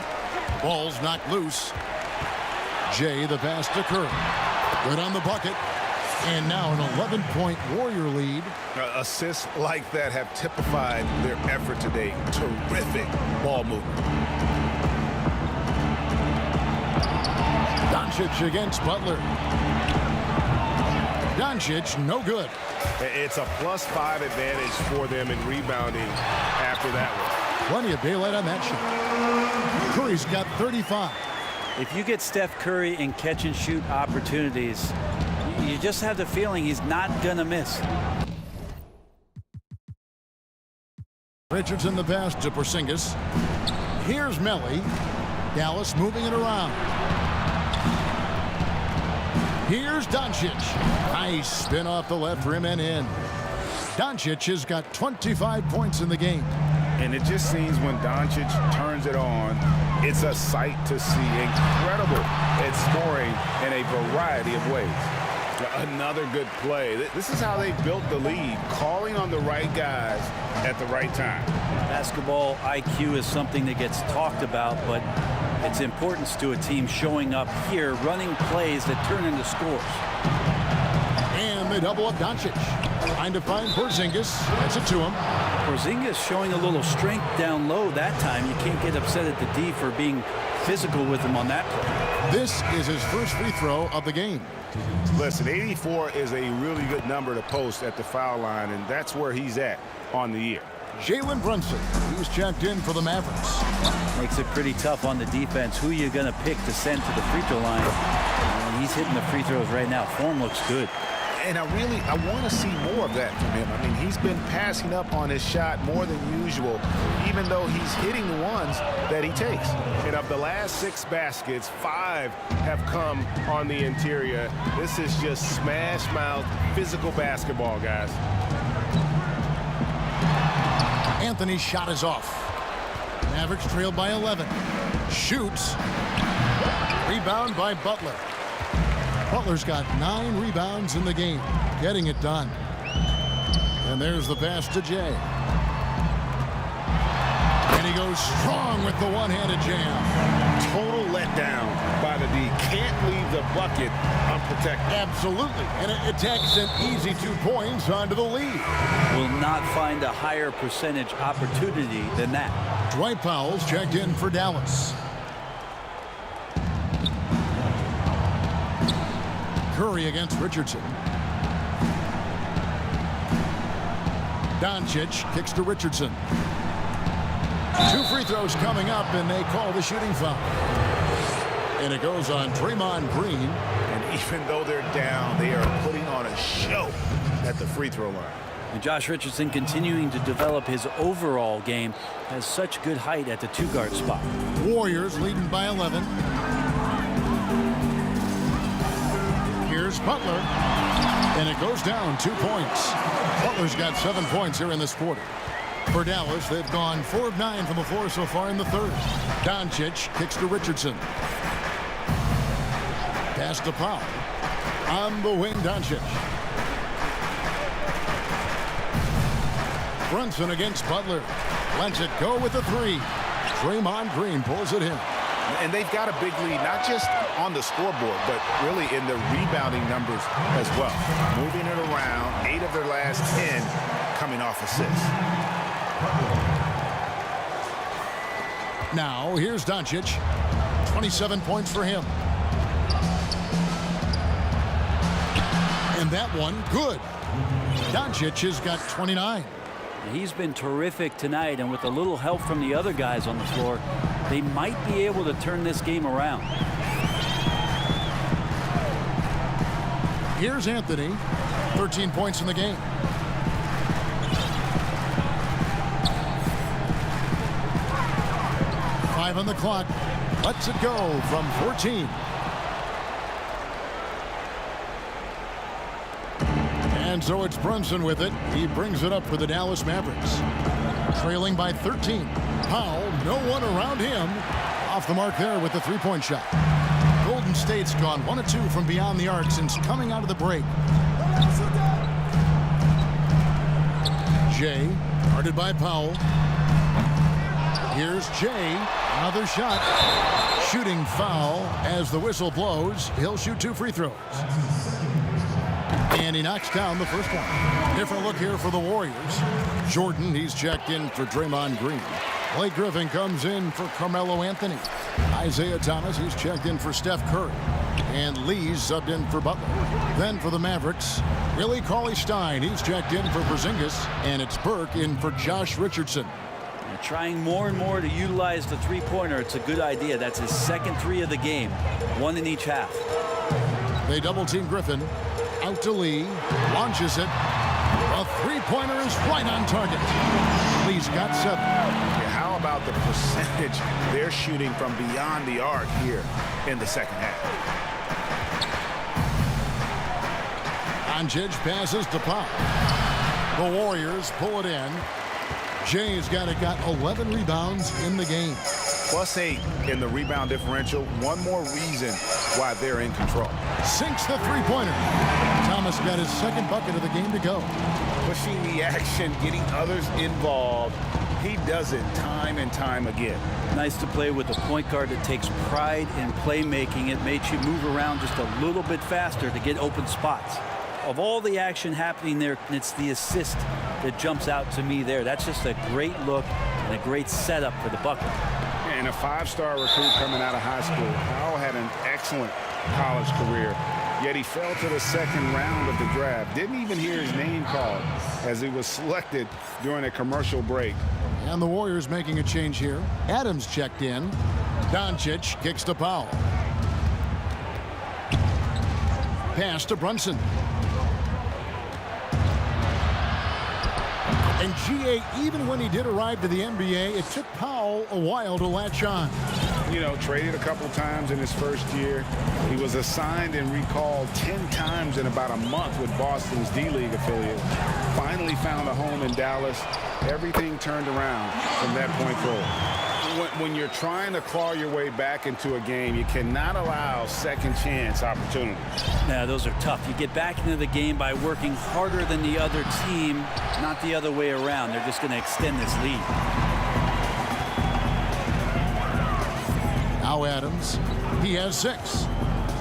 Ball's knocked loose. Jay, the pass to Curry. Good on the bucket. And now an 11-point Warrior lead. Assists like that have typified their effort today. Terrific ball movement. Doncic against Butler. Doncic, no good. It's a +5 advantage for them in rebounding after that one. Plenty of daylight on that shot. Curry's got 35. If you get Steph Curry in catch-and-shoot opportunities, you just have the feeling he's not going to miss. Richardson the pass to Porzingis. Here's Melly. Dallas moving it around. Here's Doncic. Nice spin off the left rim and in. Doncic has got 25 points in the game. And it just seems when Doncic turns it on, it's a sight to see. Incredible at scoring in a variety of ways. Another good play. This is how they built the lead, calling on the right guys at the right time. Basketball IQ is something that gets talked about, but its importance to a team showing up here, running plays that turn into scores. And they double up Doncic. Trying to find Porzingis. That's it to him. Porzingis showing a little strength down low that time. You can't get upset at the D for being physical with him on that play. This is his first free throw of the game. Listen, 84 is a really good number to post at the foul line, and that's where he's at on the year. Jalen Brunson, who's checked in for the Mavericks. Makes it pretty tough on the defense. Who are you going to pick to send to the free throw line? And he's hitting the free throws right now. Form looks good. And I want to see more of that from him. I mean, he's been passing up on his shot more than usual, even though he's hitting the ones that he takes. And of the last 6 baskets, 5 have come on the interior. This is just smash mouth physical basketball, guys. Anthony's shot is off. Mavericks trailed by 11. Shoots. Rebound by Butler. Butler's got 9 rebounds in the game, getting it done. And there's the pass to Jay. And he goes strong with the one-handed jam. Total letdown by the D. Can't leave the bucket unprotected. Absolutely. And it takes an easy 2 points onto the lead. Will not find a higher percentage opportunity than that. Dwight Powell's checked in for Dallas. Curry against Richardson. Doncic kicks to Richardson. 2 free throws coming up, and they call the shooting foul. And it goes on Draymond Green. And even though they're down, they are putting on a show at the free throw line. And Josh Richardson, continuing to develop his overall game, has such good height at the 2-guard spot. Warriors leading by 11. Here's Butler, and it goes down 2 points. Butler's got 7 points here in this quarter. For Dallas, they've gone 4 of 9 from the floor so far in the third. Doncic kicks to Richardson. Pass to Powell. On the wing, Doncic. Brunson against Butler. Lets it go with the 3. Draymond Green pulls it in. And they've got a big lead, not just on the scoreboard, but really in the rebounding numbers as well. Moving it around, 8 of their last 10 coming off assists. Now, here's Doncic. 27 points for him. And that one, good. Doncic has got 29. He's been terrific tonight, and with a little help from the other guys on the floor, they might be able to turn this game around. Here's Anthony. 13 points in the game. 5 on the clock. Lets it go from 14. And so it's Brunson with it. He brings it up for the Dallas Mavericks. Trailing by 13. Powell, no one around him. Off the mark there with the three-point shot. Golden State's gone 1 of 2 from beyond the arc since coming out of the break. Jay, guarded by Powell. Here's Jay, another shot. Shooting foul as the whistle blows. He'll shoot 2 free throws. And he knocks down the first one. Different look here for the Warriors. Jordan, he's checked in for Draymond Green. Blake Griffin comes in for Carmelo Anthony. Isaiah Thomas, he's checked in for Steph Curry. And Lee's subbed in for Butler. Then for the Mavericks, Willie Cauley-Stein, he's checked in for Porzingis. And it's Burke in for Josh Richardson. They're trying more and more to utilize the three-pointer. It's a good idea. That's his second 3 of the game. 1 in each half. They double-team Griffin. Out to Lee. Launches it. A three-pointer is right on target. Lee's got 7. How about the percentage they're shooting from beyond the arc here in the second half? Doncic passes to Pop. The Warriors pull it in. Jay's got 11 rebounds in the game. +8 in the rebound differential. One more reason why they're in control. Sinks the three-pointer. Thomas got his second bucket of the game to go. Pushing the action, getting others involved. He does it time and time again. Nice to play with a point guard that takes pride in playmaking. It makes you move around just a little bit faster to get open spots. Of all the action happening there, it's the assist that jumps out to me there. That's just a great look and a great setup for the bucket. And a 5-star recruit coming out of high school. Powell had an excellent college career, yet he fell to the second round of the draft. Didn't even hear his name called as he was selected during a commercial break. And the Warriors making a change here. Adams checked in. Doncic kicks to Powell. Pass to Brunson. And G.A., even when he did arrive to the NBA, it took Powell a while to latch on. You know, traded a couple times in his first year. He was assigned and recalled 10 times in about a month with Boston's D-League affiliate. Finally found a home in Dallas. Everything turned around from that point forward. When you're trying to claw your way back into a game, you cannot allow second chance opportunities. Yeah, those are tough. You get back into the game by working harder than the other team, not the other way around. They're just going to extend this lead. Now Adams, he has 6.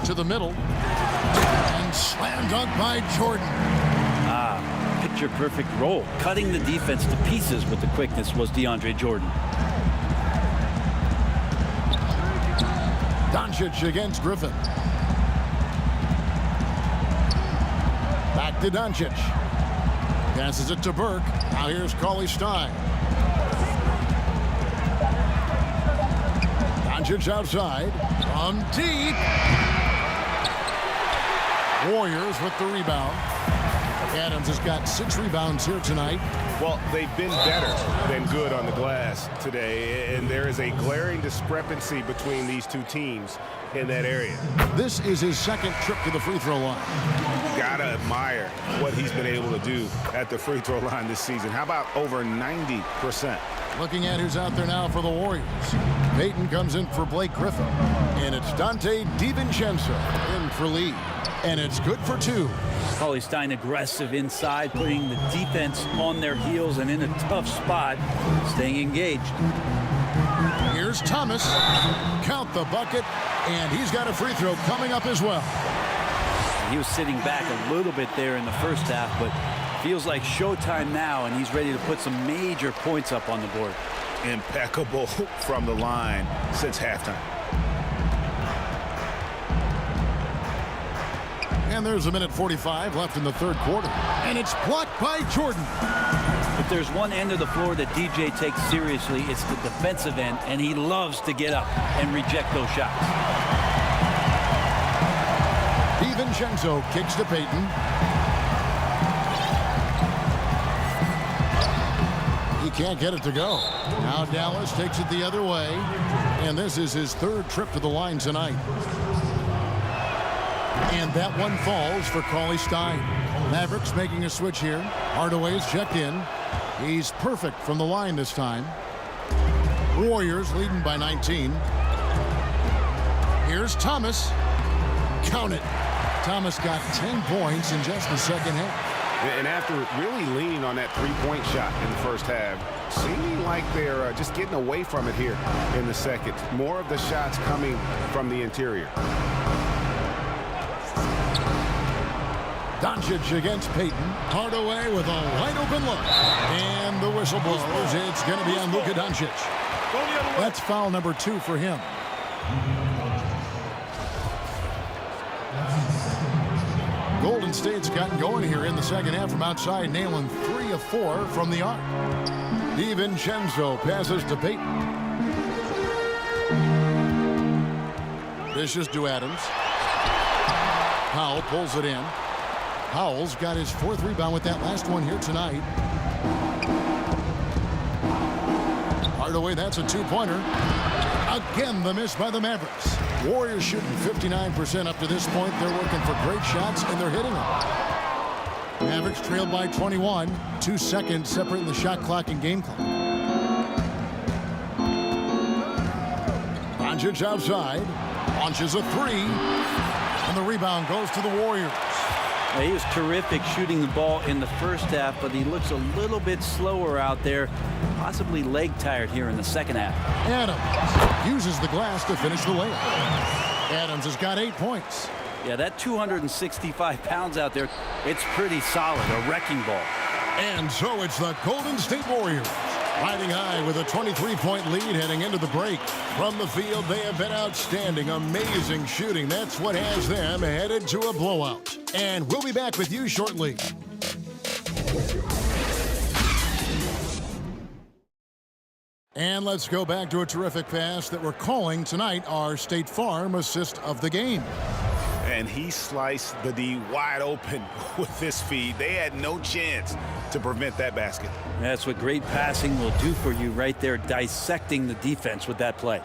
To the middle. And slam dunk by Jordan. Picture perfect roll. Cutting the defense to pieces with the quickness was DeAndre Jordan. Doncic against Griffin. Back to Doncic. Passes it to Burke. Now here's Cauley-Stein. Doncic outside. From deep. Warriors with the rebound. Adams has got 6 rebounds here tonight. Well, they've been better than good on the glass today, and there is a glaring discrepancy between these two teams in that area. This is his second trip to the free throw line. Gotta admire what he's been able to do at the free throw line this season. How about over 90%? Looking at who's out there now for the Warriors. Payton comes in for Blake Griffin. And it's Dante DiVincenzo in for Lee. And it's good for 2. Cauley-Stein aggressive inside, putting the defense on their heels and in a tough spot, staying engaged. Here's Thomas. Count the bucket, and he's got a free throw coming up as well. He was sitting back a little bit there in the first half, but feels like showtime now, and he's ready to put some major points up on the board. Impeccable from the line since halftime. And there's a minute 45 left in the third quarter. And it's blocked by Jordan. If there's one end of the floor that DJ takes seriously, it's the defensive end, and he loves to get up and reject those shots. DiVincenzo kicks to Payton. He can't get it to go. Now Dallas takes it the other way. And this is his third trip to the line tonight. And that one falls for Cauley Stein. Mavericks making a switch here. Hardaway's checked in. He's perfect from the line this time. Warriors leading by 19. Here's Thomas. Count it. Thomas got 10 points in just the second half. And after really leaning on that three-point shot in the first half, seeming like they're just getting away from it here in the second. More of the shots coming from the interior. Doncic against Payton. Hardaway with a wide open look. And the whistle blows. It's going to be on Luka Doncic. That's foul number 2 for him. Golden State's gotten going here in the second half from outside, nailing 3 of 4 from the arc. DiVincenzo passes to Payton. Dishes to Adams. Powell pulls it in. Powell's got his 4th rebound with that last one here tonight. Hardaway, that's a 2-pointer. Again, the miss by the Mavericks. Warriors shooting 59% up to this point. They're working for great shots, and they're hitting them. Mavericks trailed by 21. 2 seconds separating the shot clock and game clock. Doncic outside. Launches a 3. And the rebound goes to the Warriors. Well, he was terrific shooting the ball in the first half, but he looks a little bit slower out there, possibly leg tired here in the second half. Adams uses the glass to finish the layup. Adams has got 8 points. Yeah, that 265 pounds out there, it's pretty solid, a wrecking ball. And so it's the Golden State Warriors riding high with a 23-point lead heading into the break. From the field, they have been outstanding, amazing shooting. That's what has them headed to a blowout. And we'll be back with you shortly. And let's go back to a terrific pass that we're calling tonight our State Farm assist of the game. And he sliced the D wide open with this feed. They had no chance to prevent that basket. That's what great passing will do for you right there, dissecting the defense with that play.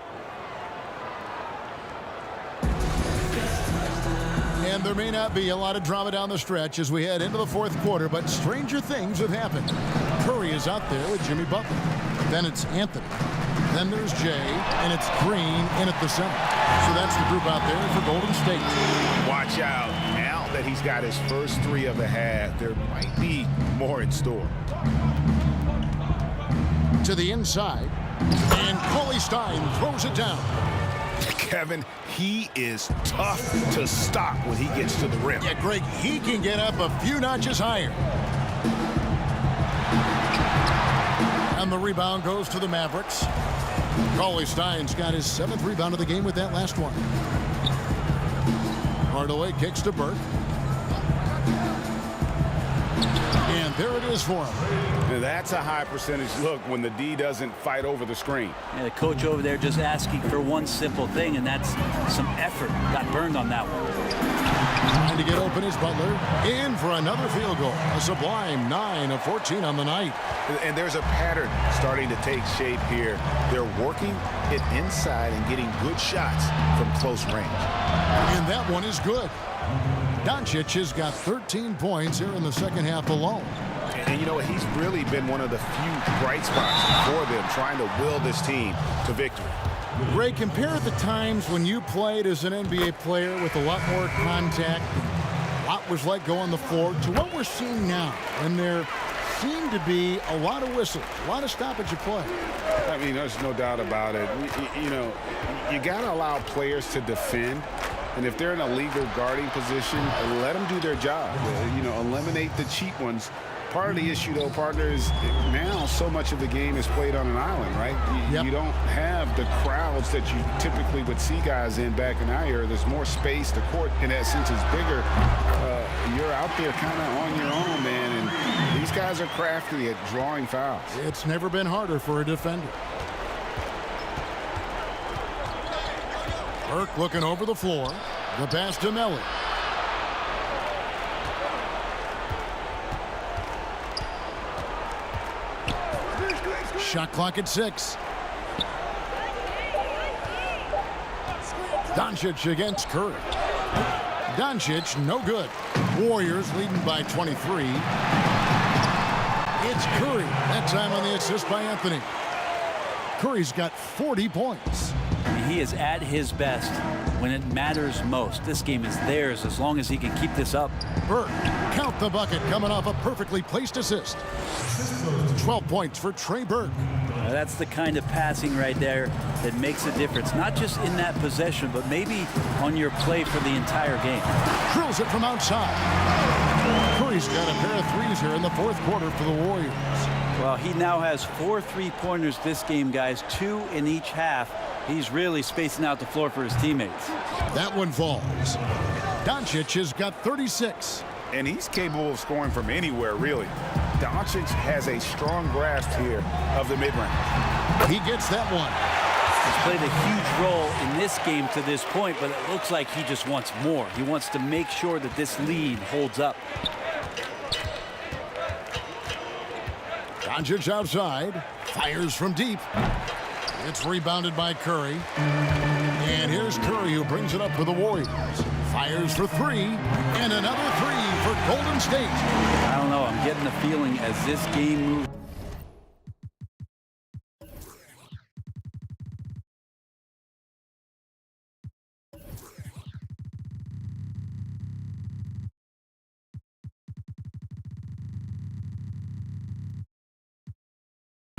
And there may not be a lot of drama down the stretch as we head into the 4th quarter, but stranger things have happened. Curry is out there with Jimmy Butler. Then it's Anthony. Then there's Jay, and it's Green in at the center. So that's the group out there for Golden State. Watch out. Now that he's got his first 3 of the half, there might be more in store. To the inside, and Cauley Stein throws it down. Kevin, he is tough to stop when he gets to the rim. Yeah, Greg, he can get up a few notches higher. And the rebound goes to the Mavericks. Cauley Stein's got his 7th rebound of the game with that last one. Hardaway kicks to Burke. And there it is for him. Now that's a high percentage look when the D doesn't fight over the screen. Yeah, the coach over there just asking for one simple thing, and that's some effort. Got burned on that one. Trying to get open is Butler. In for another field goal. A sublime 9 of 14 on the night. And there's a pattern starting to take shape here. They're working it inside and getting good shots from close range. And that one is good. Doncic has got 13 points here in the second half alone. And you know what? He's really been one of the few bright spots for them, trying to will this team to victory. Ray, compare the times when you played as an NBA player with a lot more contact, a lot was let go on the floor, to what we're seeing now. And there seem to be a lot of whistles, a lot of stoppage of play. I mean, there's no doubt about it. You know, you got to allow players to defend. And if they're in a legal guarding position, let them do their job. You know, eliminate the cheap ones. Part of the issue, though, partner, is now so much of the game is played on an island, right? You don't have the crowds that you typically would see guys in back in our era. There's more space. The court, in essence, is bigger. You're out there kind of on your own, man. And these guys are crafty at drawing fouls. It's never been harder for a defender. Burke looking over the floor. The pass to Melly. Shot clock at 6. Doncic against Curry. Doncic, no good. Warriors leading by 23. It's Curry. That time on the assist by Anthony. Curry's got 40 points. He is at his best when it matters most. This game is theirs as long as he can keep this up. Burke, count the bucket, coming off a perfectly placed assist. 12 points for Trey Burke. That's the kind of passing right there that makes a difference, not just in that possession, but maybe on your play for the entire game. Drills it from outside. Curry's got a pair of threes here in the fourth quarter for the Warriors. Well, he now has 4 3-pointers this game, guys, 2 in each half. He's really spacing out the floor for his teammates. That one falls. Doncic has got 36. And he's capable of scoring from anywhere, really. Doncic has a strong grasp here of the mid-range. He gets that one. He's played a huge role in this game to this point, but it looks like he just wants more. He wants to make sure that this lead holds up. Doncic outside, fires from deep. It's rebounded by Curry. And here's Curry, who brings it up for the Warriors. Fires for 3, and another 3 for Golden State. I don't know, I'm getting the feeling as this game moves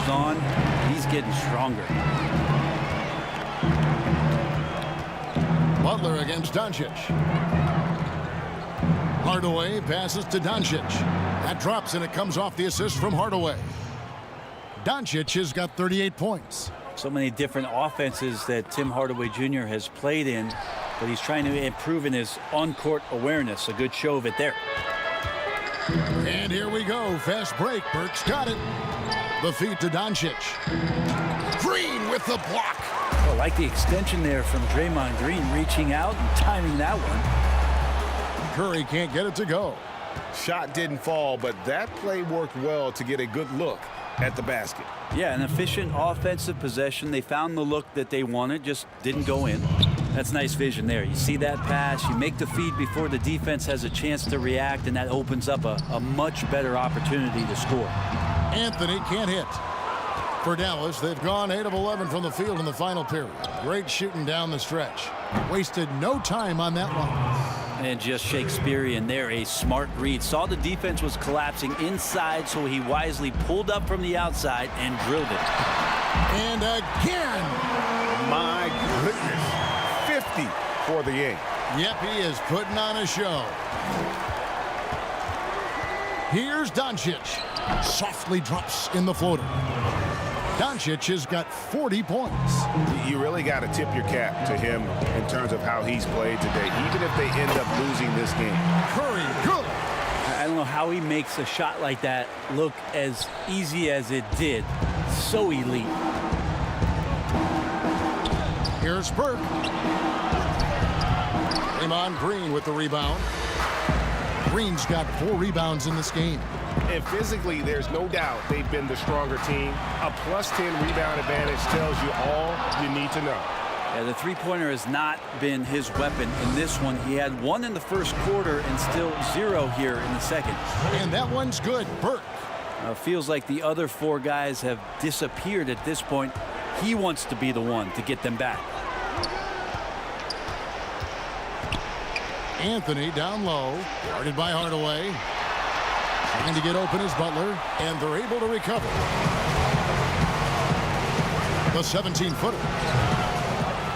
on, he's getting stronger. Butler against Doncic. Hardaway passes to Doncic. That drops, and it comes off the assist from Hardaway. Doncic has got 38 points. So many different offenses that Tim Hardaway Jr. has played in, but he's trying to improve in his on-court awareness. A good show of it there. And here we go. Fast break. Burke's got it. The feed to Doncic. Green with the block. Well, like the extension there from Draymond Green, reaching out and timing that one. Curry can't get it to go. Shot didn't fall, but that play worked well to get a good look at the basket. Yeah, an efficient offensive possession. They found the look that they wanted, just didn't go in. That's nice vision there. You see that pass, you make the feed before the defense has a chance to react, and that opens up a much better opportunity to score. Anthony can't hit. For Dallas, they've gone 8 of 11 from the field in the final period. Great shooting down the stretch. Wasted no time on that one. And just Shakespearean there, a smart read. Saw the defense was collapsing inside, so he wisely pulled up from the outside and drilled it. And again. My goodness. 50 for the game. Yep, he is putting on a show. Here's Doncic. Softly drops in the floater. Doncic has got 40 points. You really got to tip your cap to him in terms of how he's played today, even if they end up losing this game. Curry, good. I don't know how he makes a shot like that look as easy as it did. So elite. Here's Burke. Draymond Green with the rebound. Green's got 4 rebounds in this game. And physically, there's no doubt they've been the stronger team. A +10 rebound advantage tells you all you need to know. Yeah, the three-pointer has not been his weapon in this one. He had 1 in the first quarter and still 0 here in the second. And that one's good. Burke. Feels like the other 4 guys have disappeared at this point. He wants to be the one to get them back. Anthony down low, guarded by Hardaway. Trying to get open is Butler, and they're able to recover. The 17-footer.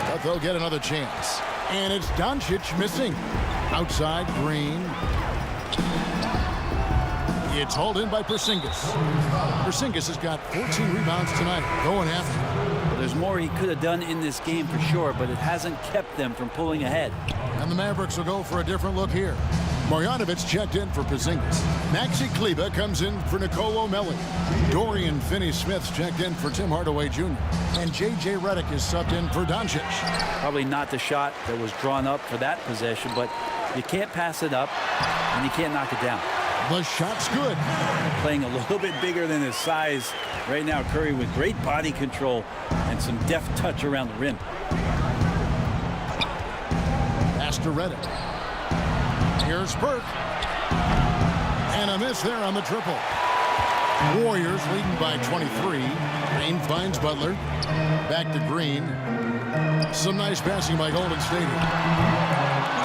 But they'll get another chance. And it's Doncic missing. Outside, Green. It's hauled in by Porzingis. Porzingis has got 14 rebounds tonight, going after. Well, there's more he could have done in this game for sure, but it hasn't kept them from pulling ahead. And the Mavericks will go for a different look here. Marjanovic checked in for Porzingis. Maxi Kleber comes in for Nicolo Melli. Dorian Finney-Smith's checked in for Tim Hardaway Jr. And J.J. Redick is subbed in for Doncic. Probably not the shot that was drawn up for that possession, but you can't pass it up, and you can't knock it down. The shot's good. Playing a little bit bigger than his size right now. Curry with great body control and some deft touch around the rim. to Reddick. Here's Burke. And a miss there on the triple. Warriors leading by 23. Green finds Butler. Back to Green. Some nice passing by Golden State.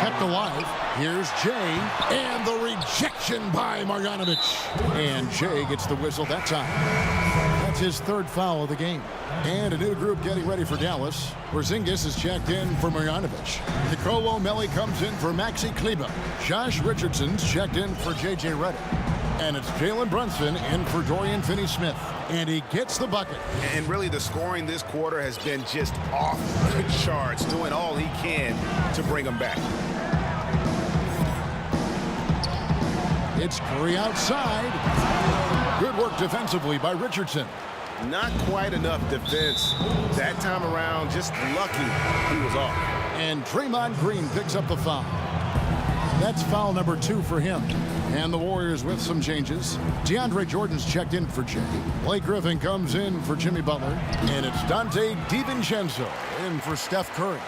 Kept alive. Here's Jay. And the rejection by Marjanovic. And Jay gets the whistle that time. That's his third foul of the game. And a new group getting ready for Dallas. Porzingis is checked in for Marjanovic. Nicolo Melli comes in for Maxi Kleber. Josh Richardson's checked in for J.J. Redick. And it's Jalen Brunson in for Dorian Finney-Smith. And he gets the bucket. And really the scoring this quarter has been just off the charts, doing all he can to bring them back. It's Curry outside. Good work defensively by Richardson. Not quite enough defense that time around. Just lucky he was off. And Draymond Green picks up the foul. That's foul number 2 for him. And the Warriors with some changes. DeAndre Jordan's checked in for Jay. Blake Griffin comes in for Jimmy Butler. And it's Dante DiVincenzo in for Steph Curry.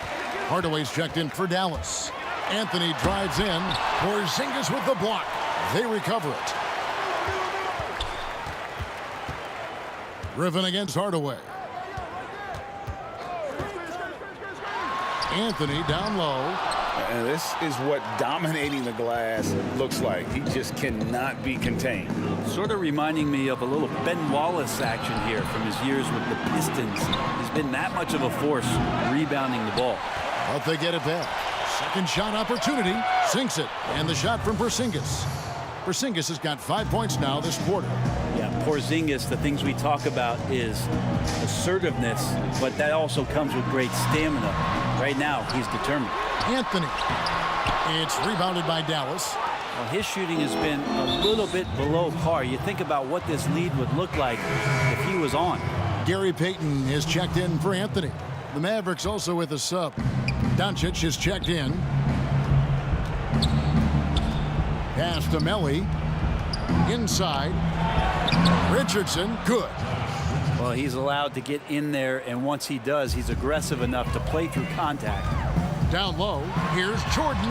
Hardaway's checked in for Dallas. Anthony drives in. Porzingis with the block. They recover it. Griffin against Hardaway. Anthony down low. And this is what dominating the glass looks like. He just cannot be contained. Sort of reminding me of a little Ben Wallace action here from his years with the Pistons. He's been that much of a force rebounding the ball. But they get it back. Second shot opportunity. Sinks it. And the shot from Porzingis. Porzingis has got 5 points now this quarter. Yeah, Porzingis, the things we talk about is assertiveness, but that also comes with great stamina. Right now, he's determined. Anthony. It's rebounded by Dallas. Well, his shooting has been a little bit below par. You think about what this lead would look like if he was on. Gary Payton is checked in for Anthony. The Mavericks also with a sub. Doncic is checked in. Pass to Melli. Inside. Richardson, good. Well, he's allowed to get in there, and once he does, he's aggressive enough to play through contact. Down low, here's Jordan.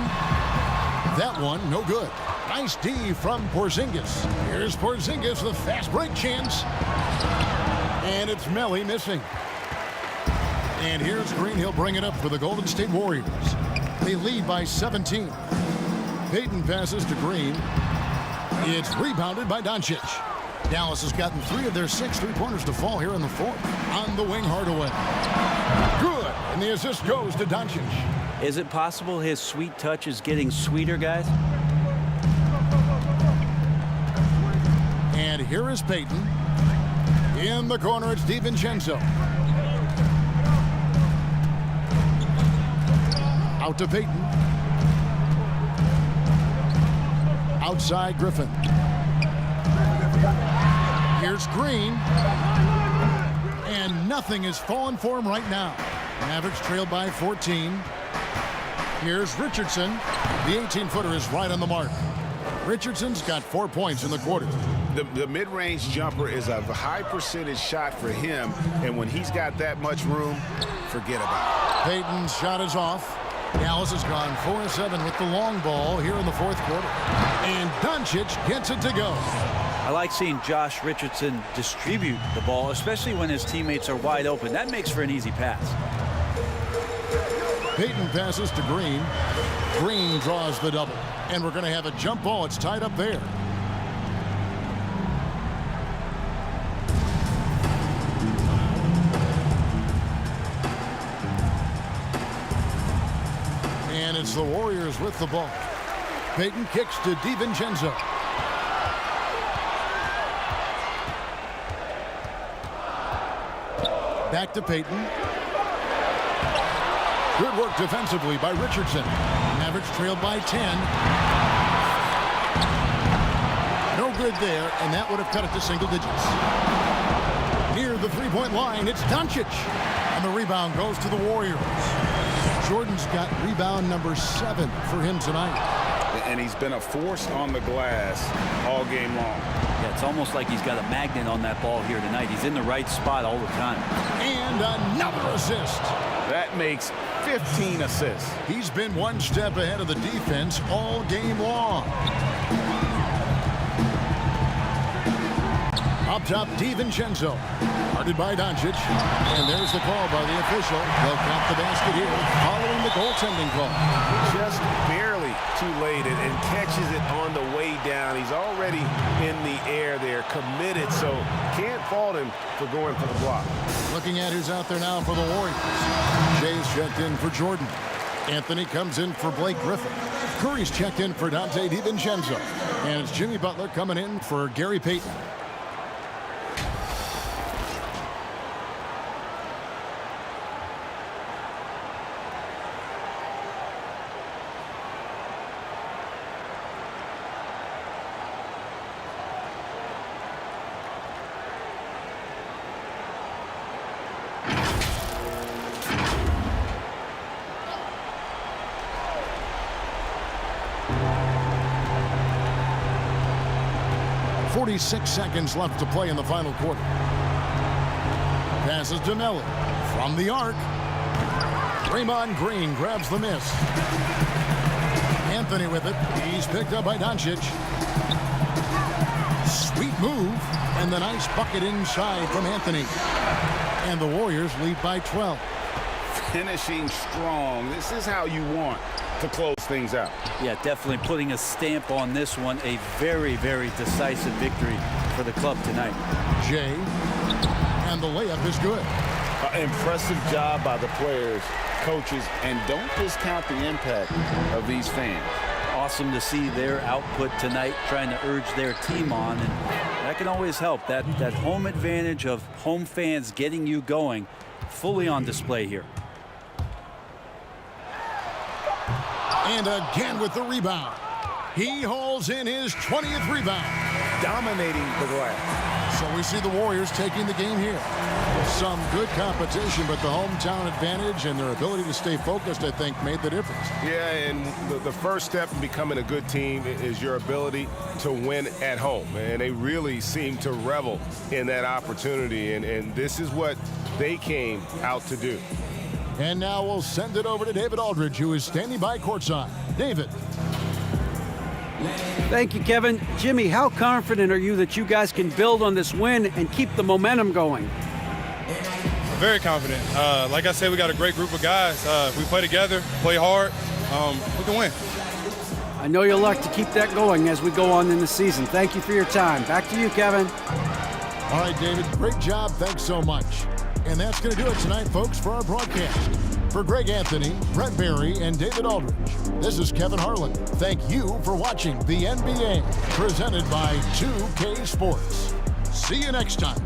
That one, no good. Nice D from Porzingis. Here's Porzingis, the fast break chance. And it's Melli missing. And here's Green. He'll bring it up for the Golden State Warriors. They lead by 17. Payton passes to Green. It's rebounded by Doncic. Dallas has gotten 3 of their 6 3-pointers to fall here in the fourth. On the wing, Hardaway. Good. And the assist goes to Doncic. Is it possible his sweet touch is getting sweeter, guys? And here is Payton. In the corner, it's DiVincenzo. Out to Payton. Outside Griffin. Here's Green. And nothing is falling for him right now. Mavericks trailed by 14. Here's Richardson. The 18-footer is right on the mark. Richardson's got 4 points in the quarter. The mid-range jumper is a high percentage shot for him, and when he's got that much room, forget about it. Payton's shot is off. Dallas has gone 4-7 with the long ball here in the fourth quarter. And Doncic gets it to go. I like seeing Josh Richardson distribute the ball, especially when his teammates are wide open. That makes for an easy pass. Payton passes to Green. Green draws the double. And we're going to have a jump ball. It's tied up there. And it's the Warriors with the ball. Payton kicks to DiVincenzo. Back to Payton. Good work defensively by Richardson. Mavericks trailed by 10. No good there, and that would have cut it to single digits. Near the three-point line, it's Doncic. And the rebound goes to the Warriors. Jordan's got rebound number 7 for him tonight. And he's been a force on the glass all game long. Yeah, it's almost like he's got a magnet on that ball here tonight. He's in the right spot all the time. And another assist. That makes 15 assists. He's been one step ahead of the defense all game long. Up top, DiVincenzo. Guarded by Doncic. And there's the call by the official. They'll count the basket here following the goaltending call. Just barely too late and catches it on the way down. He's already in the air there, committed, so can't fault him for going for the block. Looking at who's out there now for the Warriors. Jay's checked in for Jordan. Anthony comes in for Blake Griffin. Curry's checked in for Dante DiVincenzo. And it's Jimmy Butler coming in for Gary Payton. .46 seconds left to play in the final quarter. Passes to Melly from the arc. Draymond Green grabs the miss. Anthony with it. He's picked up by Doncic. Sweet move. And the nice bucket inside from Anthony. And the Warriors lead by 12. Finishing strong. This is how you want to close things out. Yeah, definitely putting a stamp on this one. A very, very decisive victory for the club tonight. Jay, and the layup is good. Impressive job by the players, coaches, and don't discount the impact of these fans. Awesome to see their output tonight, trying to urge their team on, and that can always help. That home advantage of home fans getting you going, fully on display here. And again with the rebound. He hauls in his 20th rebound. Dominating the glass. So we see the Warriors taking the game here. Some good competition, but the hometown advantage and their ability to stay focused, I think, made the difference. Yeah, and the first step in becoming a good team is your ability to win at home. And they really seem to revel in that opportunity, and this is what they came out to do. And now we'll send it over to David Aldridge, who is standing by courtside. David. Thank you, Kevin. Jimmy, how confident are you that you guys can build on this win and keep the momentum going? Very confident. Like I said, we got a great group of guys. If we play together, play hard, we can win. I know you'll like to keep that going as we go on in the season. Thank you for your time. Back to you, Kevin. All right, David, great job. Thanks so much. And that's going to do it tonight, folks, for our broadcast. For Greg Anthony, Brett Berry, and David Aldridge, this is Kevin Harlan. Thank you for watching the NBA, presented by 2K Sports. See you next time.